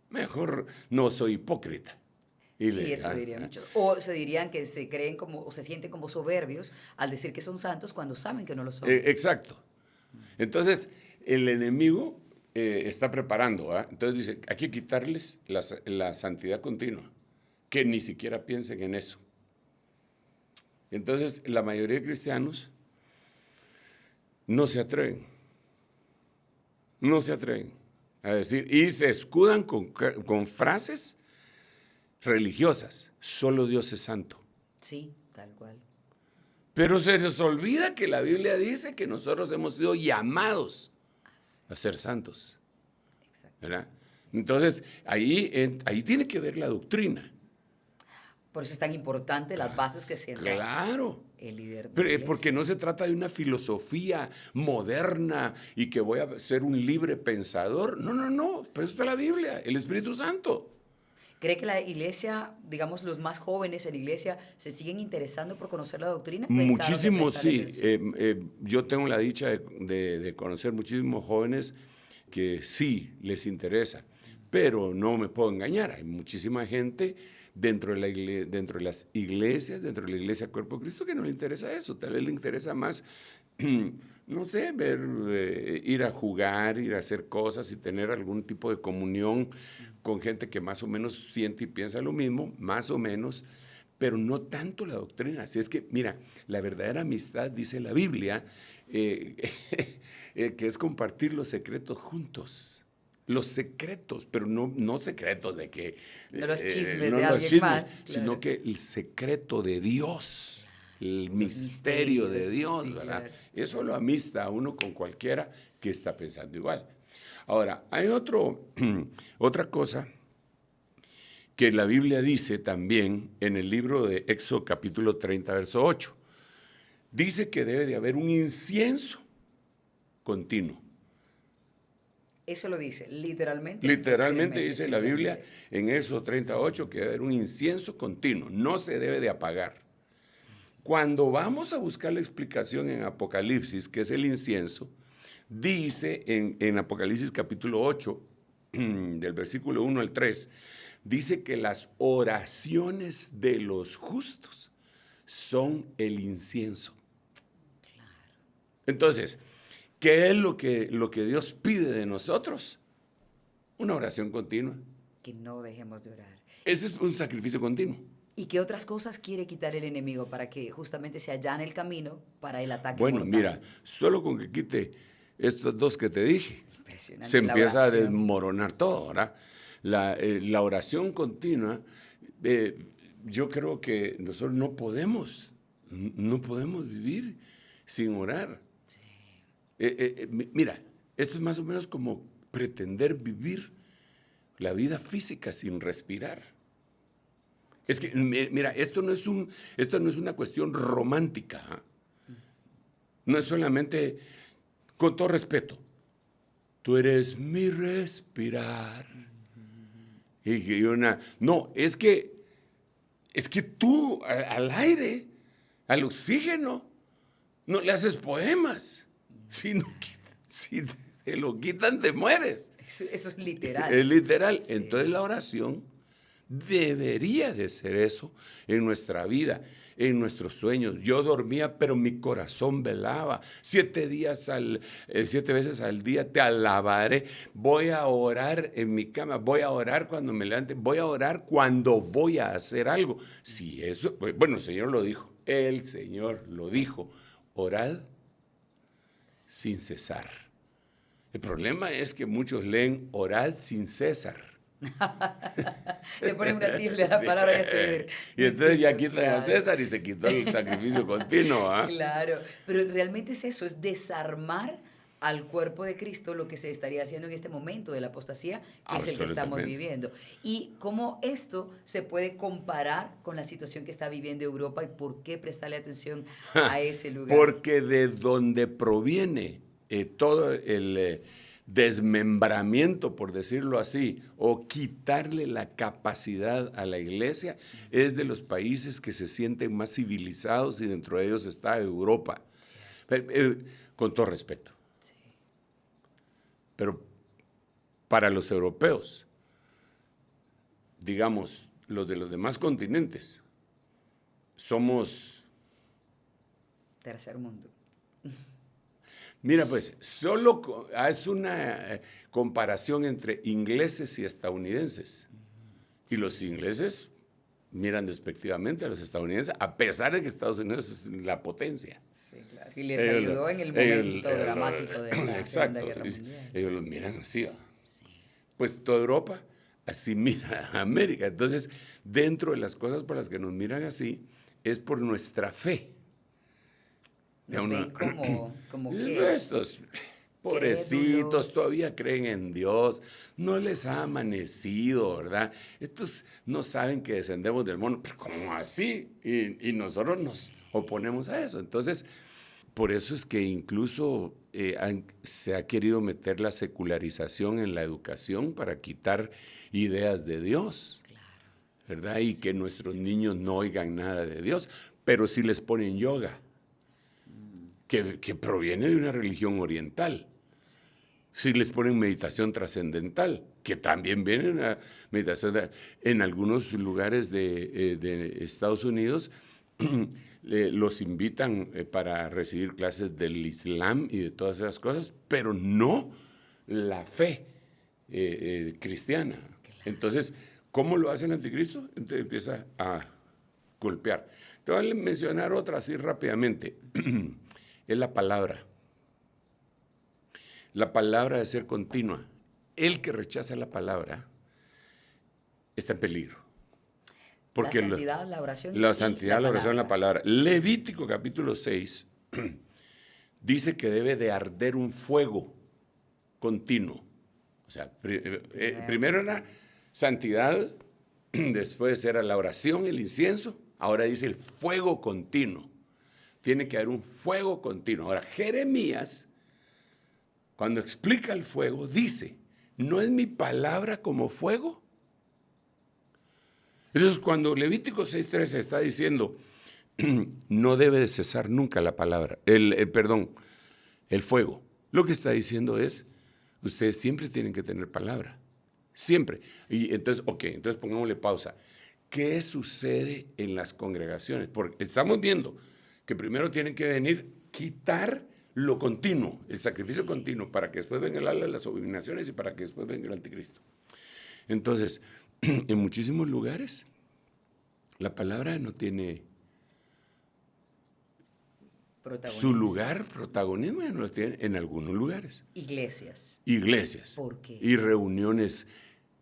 Mejor no soy hipócrita. Sí, eso dirían muchos. O se dirían que se creen como, o se sienten como soberbios al decir que son santos cuando saben que no lo son. Exacto. Entonces, el enemigo está preparando. Entonces dice, hay que quitarles la santidad continua, que ni siquiera piensen en eso. Entonces, la mayoría de cristianos no se atreven a decir, y se escudan con frases religiosas. Solo Dios es santo. Sí, tal cual. Pero se nos olvida que la Biblia dice que nosotros hemos sido llamados a ser santos. ¿Verdad? Entonces, ahí tiene que ver la doctrina. Por eso es tan importante las bases que sienta el líder de la iglesia. Porque no se trata de una filosofía moderna y que voy a ser un libre pensador. No. Por eso está la Biblia, el Espíritu Santo. ¿Cree que la iglesia, digamos, los más jóvenes en la iglesia, se siguen interesando por conocer la doctrina? Muchísimos, sí. Yo tengo la dicha de conocer muchísimos jóvenes que sí les interesa, pero no me puedo engañar. Hay muchísima gente dentro de las iglesias, dentro de la iglesia Cuerpo de Cristo, que no le interesa eso. Tal vez le interesa más, no sé, ir a jugar, ir a hacer cosas y tener algún tipo de comunión con gente que más o menos siente y piensa lo mismo, más o menos, pero no tanto la doctrina. Así es que, mira, la verdadera amistad, dice la Biblia, que es compartir los secretos juntos. Los secretos, pero no secretos de que... No los chismes de alguien más. Sino que el secreto de Dios, el misterio de Dios, sí, ¿verdad? Claro. Eso lo amista a uno con cualquiera que está pensando igual. Ahora, hay otra cosa que la Biblia dice también en el libro de Éxodo capítulo 30, verso 8. Dice que debe de haber un incienso continuo. Eso lo dice, literalmente. Literalmente dice la Biblia en Éxodo 38 que debe haber un incienso continuo, no se debe de apagar. Cuando vamos a buscar la explicación en Apocalipsis, que es el incienso, dice en Apocalipsis capítulo 8, del versículo 1 al 3, dice que las oraciones de los justos son el incienso. Claro. Entonces, ¿qué es lo que Dios pide de nosotros? Una oración continua. Que no dejemos de orar. Ese es un sacrificio continuo. ¿Y qué otras cosas quiere quitar el enemigo para que justamente se allane el camino para el ataque mortal? Bueno, mira, solo con que quite estos dos que te dije, se empieza a desmoronar todo, ¿verdad? La oración continua, yo creo que nosotros no podemos vivir sin orar. Mira, esto es más o menos como pretender vivir la vida física sin respirar. Es que, mira, esto no es una cuestión romántica. No es solamente, con todo respeto, tú eres mi respirar. No, es que tú al aire, al oxígeno, no le haces poemas. Si te lo quitan, te mueres. Eso es literal. Es literal. Sí. Entonces la oración debería de ser eso en nuestra vida, en nuestros sueños. Yo dormía, pero mi corazón velaba. 7 veces al día te alabaré. Voy a orar en mi cama, voy a orar cuando me levante, voy a orar cuando voy a hacer algo. Si eso, bueno, el Señor lo dijo. El Señor lo dijo. Orad sin cesar. El problema es que muchos leen orad sin César. Le ponen una tilde a la palabra de seguir. Y entonces ya quitan a César y se quitó el sacrificio continuo. Claro, pero realmente es eso, es desarmar al cuerpo de Cristo lo que se estaría haciendo en este momento de la apostasía, que es el que estamos viviendo. Y cómo esto se puede comparar con la situación que está viviendo Europa y por qué prestarle atención a ese lugar. Porque de donde proviene todo el desmembramiento, por decirlo así, o quitarle la capacidad a la iglesia, es de los países que se sienten más civilizados y dentro de ellos está Europa. Con todo respeto. Pero para los europeos, digamos, los de los demás continentes, somos... tercer mundo. Mira, pues, solo haz una comparación entre ingleses y estadounidenses. Y los ingleses miran despectivamente a los estadounidenses, a pesar de que Estados Unidos es la potencia. Sí, claro. Y les ayudó en el momento dramático de la Segunda Guerra Mundial. Ellos los miran así. Sí. Pues toda Europa así mira a América. Entonces, dentro de las cosas por las que nos miran así, es por nuestra fe. Nos ven como que... Estos pobrecitos todavía creen en Dios, no les ha amanecido, ¿verdad? Estos no saben que descendemos del mono, pero ¿cómo así? Y nosotros nos oponemos a eso. Entonces, por eso es que incluso se ha querido meter la secularización en la educación para quitar ideas de Dios, ¿verdad? Y que nuestros niños no oigan nada de Dios, pero sí les ponen yoga, que proviene de una religión oriental. Sí les ponen meditación trascendental, que también viene de una meditación. En algunos lugares de Estados Unidos los invitan para recibir clases del Islam y de todas esas cosas, pero no la fe cristiana. Entonces, ¿cómo lo hace el anticristo? Entonces empieza a golpear. Te voy a mencionar otra así rápidamente. Es la palabra. La palabra debe ser continua. El que rechaza la palabra está en peligro. Porque la santidad, la oración. La santidad, la oración, la palabra. Levítico capítulo 6 dice que debe de arder un fuego continuo. O sea, primero era santidad, después era la oración, el incienso, ahora dice el fuego continuo. Tiene que haber un fuego continuo. Ahora, Jeremías, cuando explica el fuego, dice, ¿no es mi palabra como fuego? Entonces, cuando Levítico 6:13 está diciendo, no debe de cesar nunca la palabra, el fuego, lo que está diciendo es, ustedes siempre tienen que tener palabra, siempre. Y entonces, entonces pongámosle pausa. ¿Qué sucede en las congregaciones? Porque estamos viendo que primero tienen que venir, quitar lo continuo, el sacrificio continuo, para que después venga el ala de las abominaciones y para que después venga el anticristo. Entonces, en muchísimos lugares, la palabra no tiene su lugar, protagonismo, no lo tiene en algunos lugares. Iglesias. ¿Por qué? Y reuniones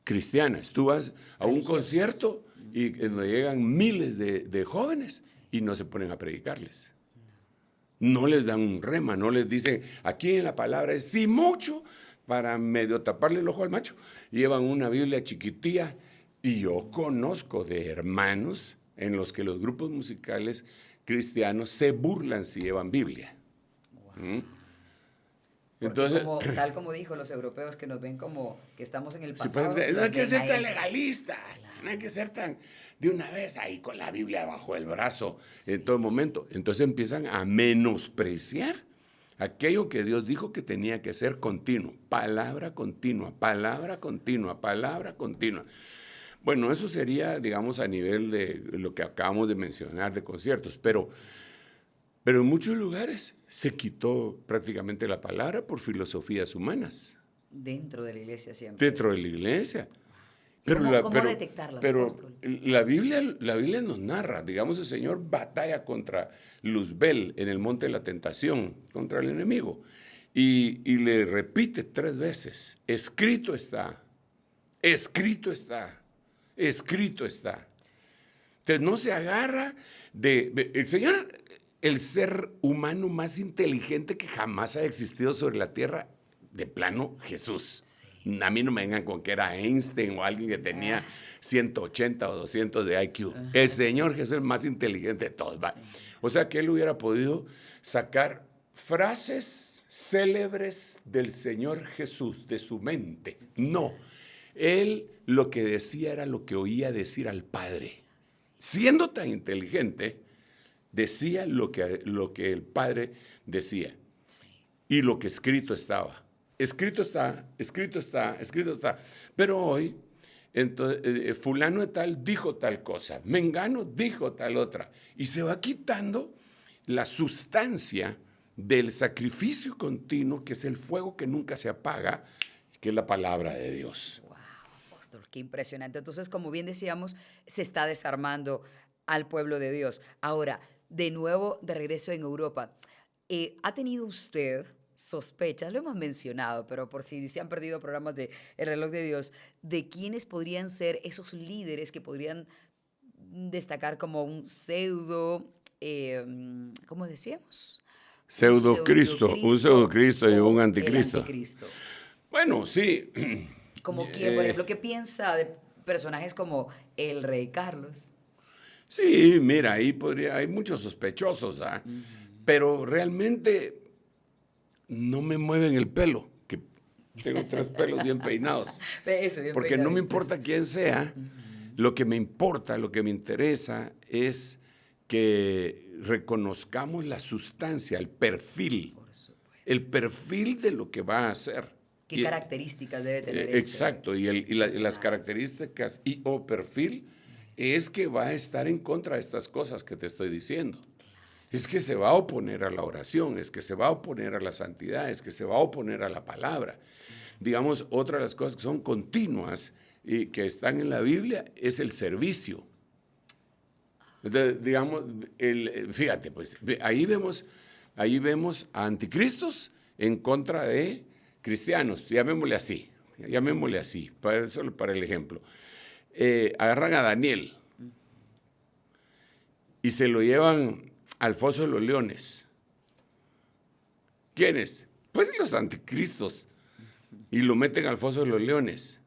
cristianas. Tú vas a un concierto y donde llegan miles de jóvenes y no se ponen a predicarles. No les dan un rema, no les dicen, aquí en la palabra es sí mucho, para medio taparle el ojo al macho. Llevan una Biblia chiquitilla y yo conozco de hermanos en los que los grupos musicales cristianos se burlan si llevan Biblia. Wow. Entonces, tal como dijo los europeos que nos ven como que estamos en el pasado. Sí, pues, no hay que ser tan legalista, no hay que ser tan de una vez ahí con la Biblia bajo el brazo en todo momento. Entonces empiezan a menospreciar aquello que Dios dijo que tenía que ser continuo, palabra continua, palabra continua, palabra continua. Bueno, eso sería, digamos, a nivel de lo que acabamos de mencionar de conciertos, pero en muchos lugares se quitó prácticamente la palabra por filosofías humanas. Dentro de la iglesia siempre. Dentro de la iglesia. ¿Cómo detectarlas, apóstol? La Biblia nos narra, digamos, el Señor batalla contra Luzbel en el monte de la tentación, contra el enemigo, y le repite 3 veces, escrito está, escrito está, escrito está. Entonces no se agarra el Señor el ser humano más inteligente que jamás ha existido sobre la tierra, de plano, Jesús. Sí. A mí no me vengan con que era Einstein o alguien que tenía 180 o 200 de IQ. El Señor Jesús es el más inteligente de todos. Sí. O sea que él hubiera podido sacar frases célebres del Señor Jesús de su mente. No, él lo que decía era lo que oía decir al Padre. Siendo tan inteligente, decía lo que el Padre decía. Y lo que escrito estaba. Escrito está, escrito está, escrito está. Pero hoy, entonces, fulano de tal dijo tal cosa, mengano dijo tal otra. Y se va quitando la sustancia del sacrificio continuo, que es el fuego que nunca se apaga, que es la palabra de Dios. Wow, apóstol, qué impresionante. Entonces, como bien decíamos, se está desarmando al pueblo de Dios. Ahora, de nuevo, de regreso en Europa, ¿ha tenido usted sospechas? Lo hemos mencionado, pero por si se han perdido programas de El Reloj de Dios, de quiénes podrían ser esos líderes que podrían destacar como un pseudo, ¿cómo decíamos? Pseudocristo, un pseudocristo y un anticristo. Anticristo. Bueno, sí. Como quién, por ejemplo, ¿qué piensa de personajes como el rey Carlos? Sí, mira, ahí hay muchos sospechosos, ¿ah? Pero realmente no me mueven el pelo, que tengo 3 pelos bien peinados. Eso, bien porque no me importa quién sea, lo que me importa, lo que me interesa es que reconozcamos la sustancia, el perfil de lo que va a hacer. ¿Qué características debe tener exacto, las características o perfil es que va a estar en contra de estas cosas que te estoy diciendo. Es que se va a oponer a la oración, es que se va a oponer a la santidad, es que se va a oponer a la palabra. Digamos, otra de las cosas que son continuas y que están en la Biblia es el servicio. Entonces, digamos, fíjate, pues, ahí vemos a anticristos en contra de cristianos, llamémosle así, para el ejemplo. Agarran a Daniel y se lo llevan al foso de los leones. ¿Quiénes? Pues los anticristos. Y lo meten al foso de los leones.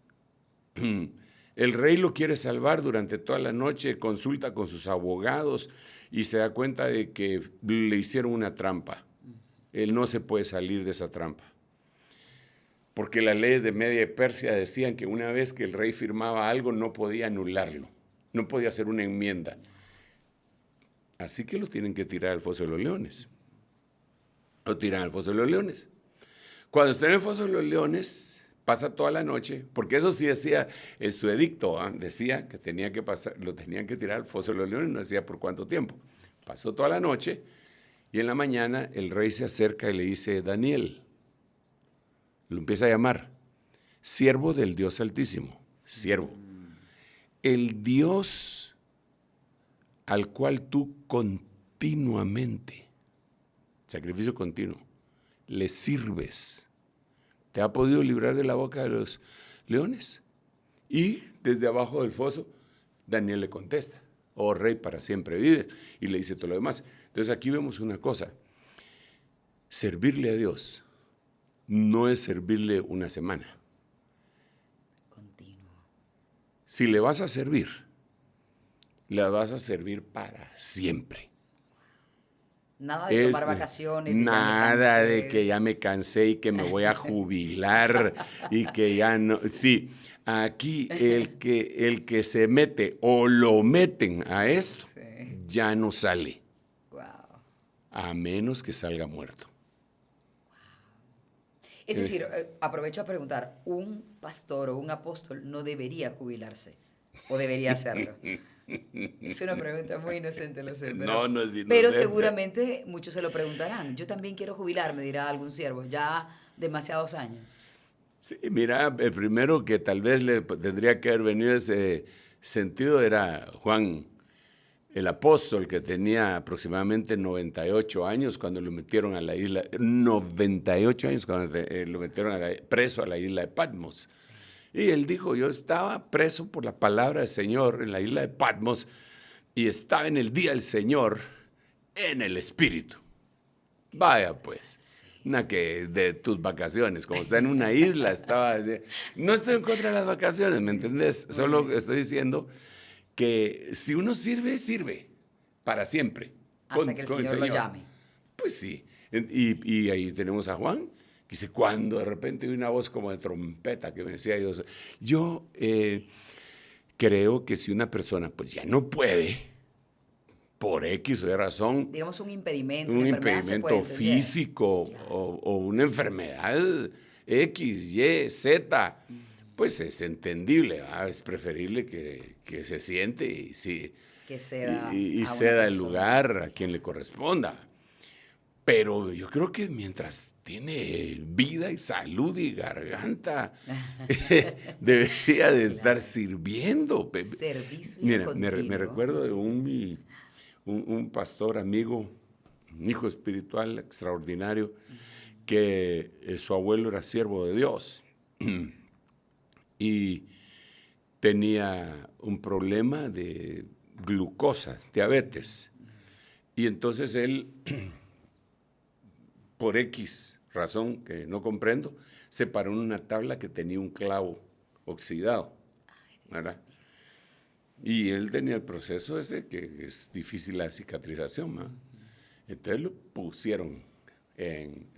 El rey lo quiere salvar durante toda la noche, consulta con sus abogados y se da cuenta de que le hicieron una trampa. Él no se puede salir de esa trampa. Porque las leyes de Media Persia decían que una vez que el rey firmaba algo no podía anularlo, no podía hacer una enmienda. Así que lo tienen que tirar al foso de los leones. Lo tiran al foso de los leones. Cuando está en el foso de los leones, pasa toda la noche, porque eso sí decía su edicto, decía que lo tenían que tirar al foso de los leones, no decía por cuánto tiempo. Pasó toda la noche y en la mañana el rey se acerca y le dice, Daniel, lo empieza a llamar, siervo del Dios Altísimo, siervo. El Dios al cual tú continuamente, sacrificio continuo, le sirves, ¿te ha podido librar de la boca de los leones? Y desde abajo del foso, Daniel le contesta, oh rey, para siempre vives, y le dice todo lo demás. Entonces aquí vemos una cosa, servirle a Dios no es servirle una semana. Continuo. Si le vas a servir, la vas a servir para siempre. Nada de tomar vacaciones. Nada de que ya me cansé y que me voy a jubilar y que ya no. Sí, aquí el que se mete o lo meten a esto, sí, ya no sale. Wow. A menos que salga muerto. Es decir, aprovecho a preguntar, ¿un pastor o un apóstol no debería jubilarse? ¿O debería hacerlo? Es una pregunta muy inocente, lo sé. Pero, no es inocente. Pero seguramente muchos se lo preguntarán. Yo también quiero jubilarme, dirá algún siervo, ya demasiados años. Sí, mira, el primero que tal vez le tendría que haber venido ese sentido era Juan, el apóstol, que tenía aproximadamente 98 años cuando lo metieron a la isla, 98 años cuando lo metieron preso a la isla de Patmos. Sí. Y él dijo, yo estaba preso por la palabra del Señor en la isla de Patmos y estaba en el día del Señor en el espíritu. Vaya pues, una que de tus vacaciones, como está en una isla, no estoy en contra de las vacaciones, ¿me entendés? Solo estoy diciendo que si uno sirve, sirve para siempre. Hasta que el Señor lo llame. Pues sí, y ahí tenemos a Juan, que dice, cuando de repente hay una voz como de trompeta que me decía Dios, yo creo que si una persona pues ya no puede, por X o Y razón, digamos un impedimento físico, claro, o una enfermedad X, Y, Z, pues es entendible, ¿verdad? Es preferible que se siente y ceda el lugar a quien le corresponda. Pero yo creo que mientras tiene vida y salud y garganta, debería de estar sirviendo. Servicio. Mira, me recuerdo de un pastor amigo, un hijo espiritual extraordinario, que su abuelo era siervo de Dios y tenía un problema de glucosa, diabetes. Y entonces él, por X razón que no comprendo, se paró en una tabla que tenía un clavo oxidado, ¿verdad? Y él tenía el proceso ese que es difícil la cicatrización, ¿verdad? Entonces lo pusieron en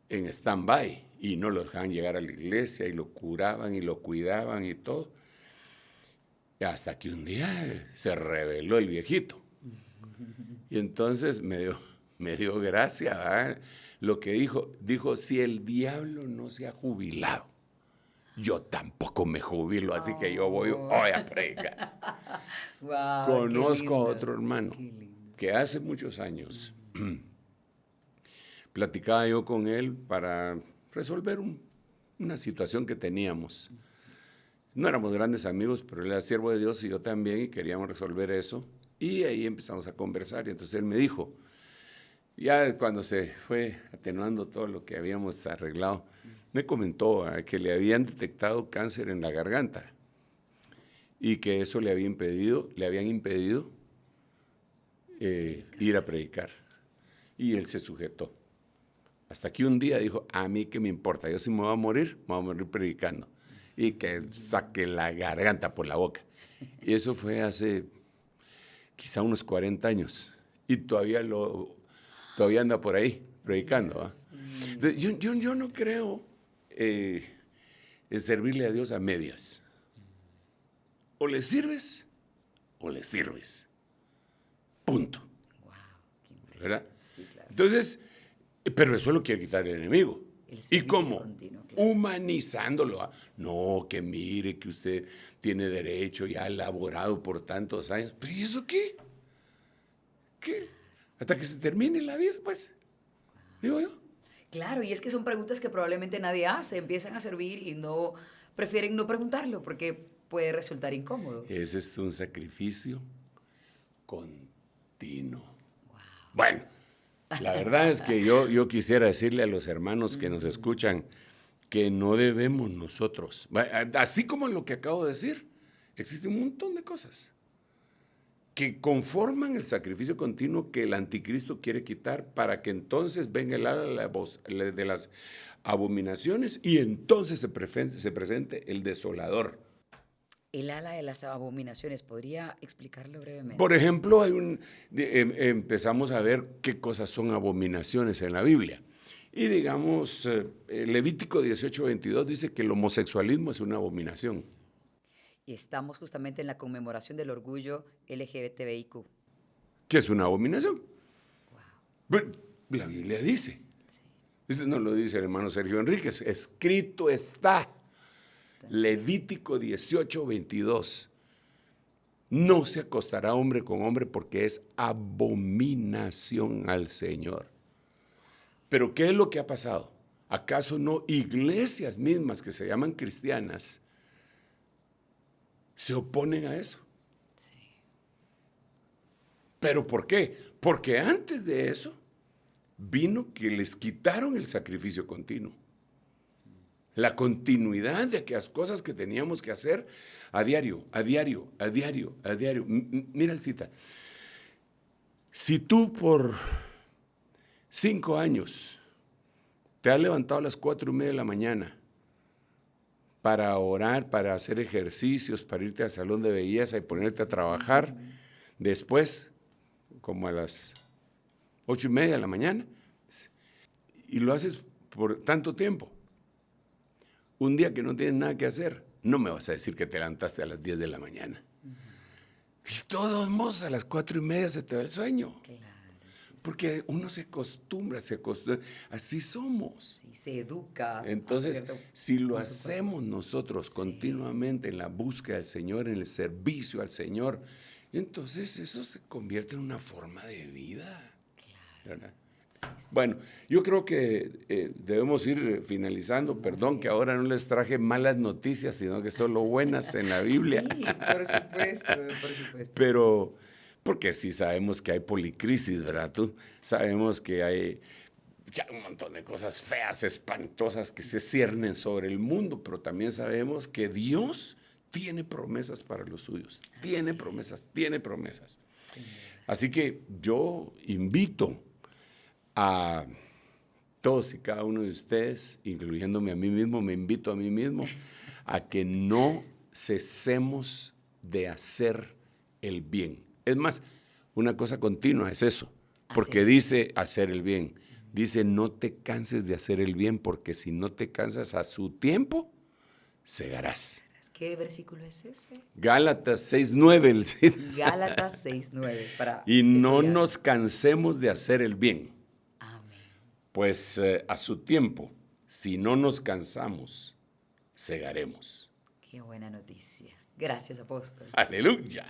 stand-by y no lo dejaban llegar a la iglesia y lo curaban y lo cuidaban y todo. Hasta que un día se rebeló el viejito. Y entonces me dio gracia, ¿verdad? Lo que dijo, si el diablo no se ha jubilado, yo tampoco me jubilo, así que yo voy hoy a predicar. Wow, Conozco a otro hermano que hace muchos años platicaba yo con él para resolver una situación que teníamos. No éramos grandes amigos, pero él era siervo de Dios y yo también, y queríamos resolver eso. Y ahí empezamos a conversar, y entonces él me dijo, ya cuando se fue atenuando todo lo que habíamos arreglado, me comentó que le habían detectado cáncer en la garganta y que eso le habían impedido ir a predicar. Y él se sujetó. Hasta que un día dijo, a mí qué me importa, yo si me voy a morir predicando. Y que saque la garganta por la boca. Y eso fue hace quizá unos 40 años. Y todavía anda por ahí predicando. ¿Eh? Yo no creo en servirle a Dios a medias. O le sirves o le sirves. Punto. Wow, qué impresionante. ¿Verdad? Sí, claro. Entonces, pero eso lo quiere quitar el enemigo. ¿Y cómo? Continuo, claro. Humanizándolo. No, que mire que usted tiene derecho, ya ha laborado por tantos años. ¿Pero y eso qué? ¿Qué? Hasta que se termine la vida, pues. Digo yo. Claro, y es que son preguntas que probablemente nadie hace. Empiezan a servir y prefieren no preguntarlo porque puede resultar incómodo. Ese es un sacrificio continuo. Wow. Bueno, la verdad es que yo quisiera decirle a los hermanos que nos escuchan que no debemos nosotros, así como lo que acabo de decir, existe un montón de cosas que conforman el sacrificio continuo que el anticristo quiere quitar para que entonces venga el ala de las abominaciones y entonces se presente el desolador. El ala de las abominaciones, ¿podría explicarlo brevemente? Por ejemplo, empezamos a ver qué cosas son abominaciones en la Biblia. Y digamos, Levítico 18:22 dice que el homosexualismo es una abominación. Y estamos justamente en la conmemoración del orgullo LGBTIQ. ¿Qué es una abominación? Wow. Bueno, la Biblia dice. Sí. Eso no lo dice el hermano Sergio Enríquez. Escrito está. Levítico 18:22. No se acostará hombre con hombre porque es abominación al Señor. Pero ¿qué es lo que ha pasado? ¿Acaso no iglesias mismas que se llaman cristianas se oponen a eso? Sí. ¿Pero por qué? Porque antes de eso vino que les quitaron el sacrificio continuo. La continuidad de aquellas cosas que teníamos que hacer a diario, a diario, a diario, a diario. Mira el cita. Si tú por 5 años te has levantado a las 4:30 de la mañana para orar, para hacer ejercicios, para irte al salón de belleza y ponerte a trabajar, después, como a las 8:30 de la mañana, y lo haces por tanto tiempo, un día que no tienes nada que hacer, no me vas a decir que te levantaste a las 10 de la mañana. Y todos modos a las 4:30 se te va el sueño. Claro, sí, Porque uno se acostumbra, así somos. sí, se educa. Entonces, si lo con su hacemos nosotros continuamente en la búsqueda del Señor, en el servicio al Señor, entonces eso se convierte en una forma de vida. ¿Verdad? Bueno, yo creo que debemos ir finalizando. Perdón que ahora no les traje malas noticias, sino que solo buenas en la Biblia. Sí, por supuesto, por supuesto. Pero, porque sí sabemos que hay policrisis, ¿verdad? Tú sabemos que hay un montón de cosas feas, espantosas que se ciernen sobre el mundo, pero también sabemos que Dios tiene promesas para los suyos. Tiene promesas. Sí. Así que yo invito a todos y cada uno de ustedes, incluyéndome a mí mismo, me invito a mí mismo, a que no cesemos de hacer el bien. Es más, una cosa continua es eso, porque dice hacer el bien. Dice, no te canses de hacer el bien, porque si no te cansas a su tiempo, segarás. ¿Qué versículo es ese? Gálatas 6:9. Gálatas 6:9. Y no nos cansemos de hacer el bien. Amén. Pues a su tiempo, si no nos cansamos, segaremos. Qué buena noticia. Gracias, apóstol. Aleluya.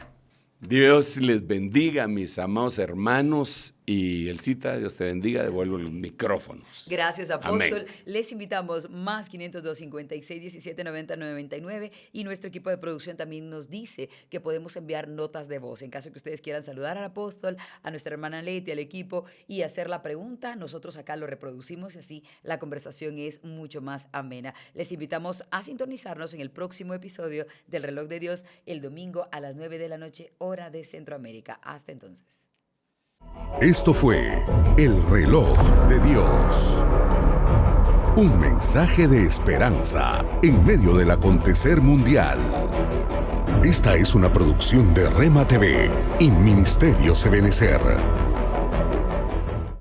Dios les bendiga, mis amados hermanos, y Elcita, Dios te bendiga, devuelvo los micrófonos. Gracias, apóstol. Amén. Les invitamos más 502 56 17 90 99, y nuestro equipo de producción también nos dice que podemos enviar notas de voz. En caso que ustedes quieran saludar al apóstol, a nuestra hermana Leti, al equipo, y hacer la pregunta, nosotros acá lo reproducimos y así la conversación es mucho más amena. Les invitamos a sintonizarnos en el próximo episodio del Reloj de Dios el domingo a las 9 de la noche, hora de Centroamérica. Hasta entonces. Esto fue El Reloj de Dios. Un mensaje de esperanza en medio del acontecer mundial. Esta es una producción de Rema TV y Ministerio Ebenecer.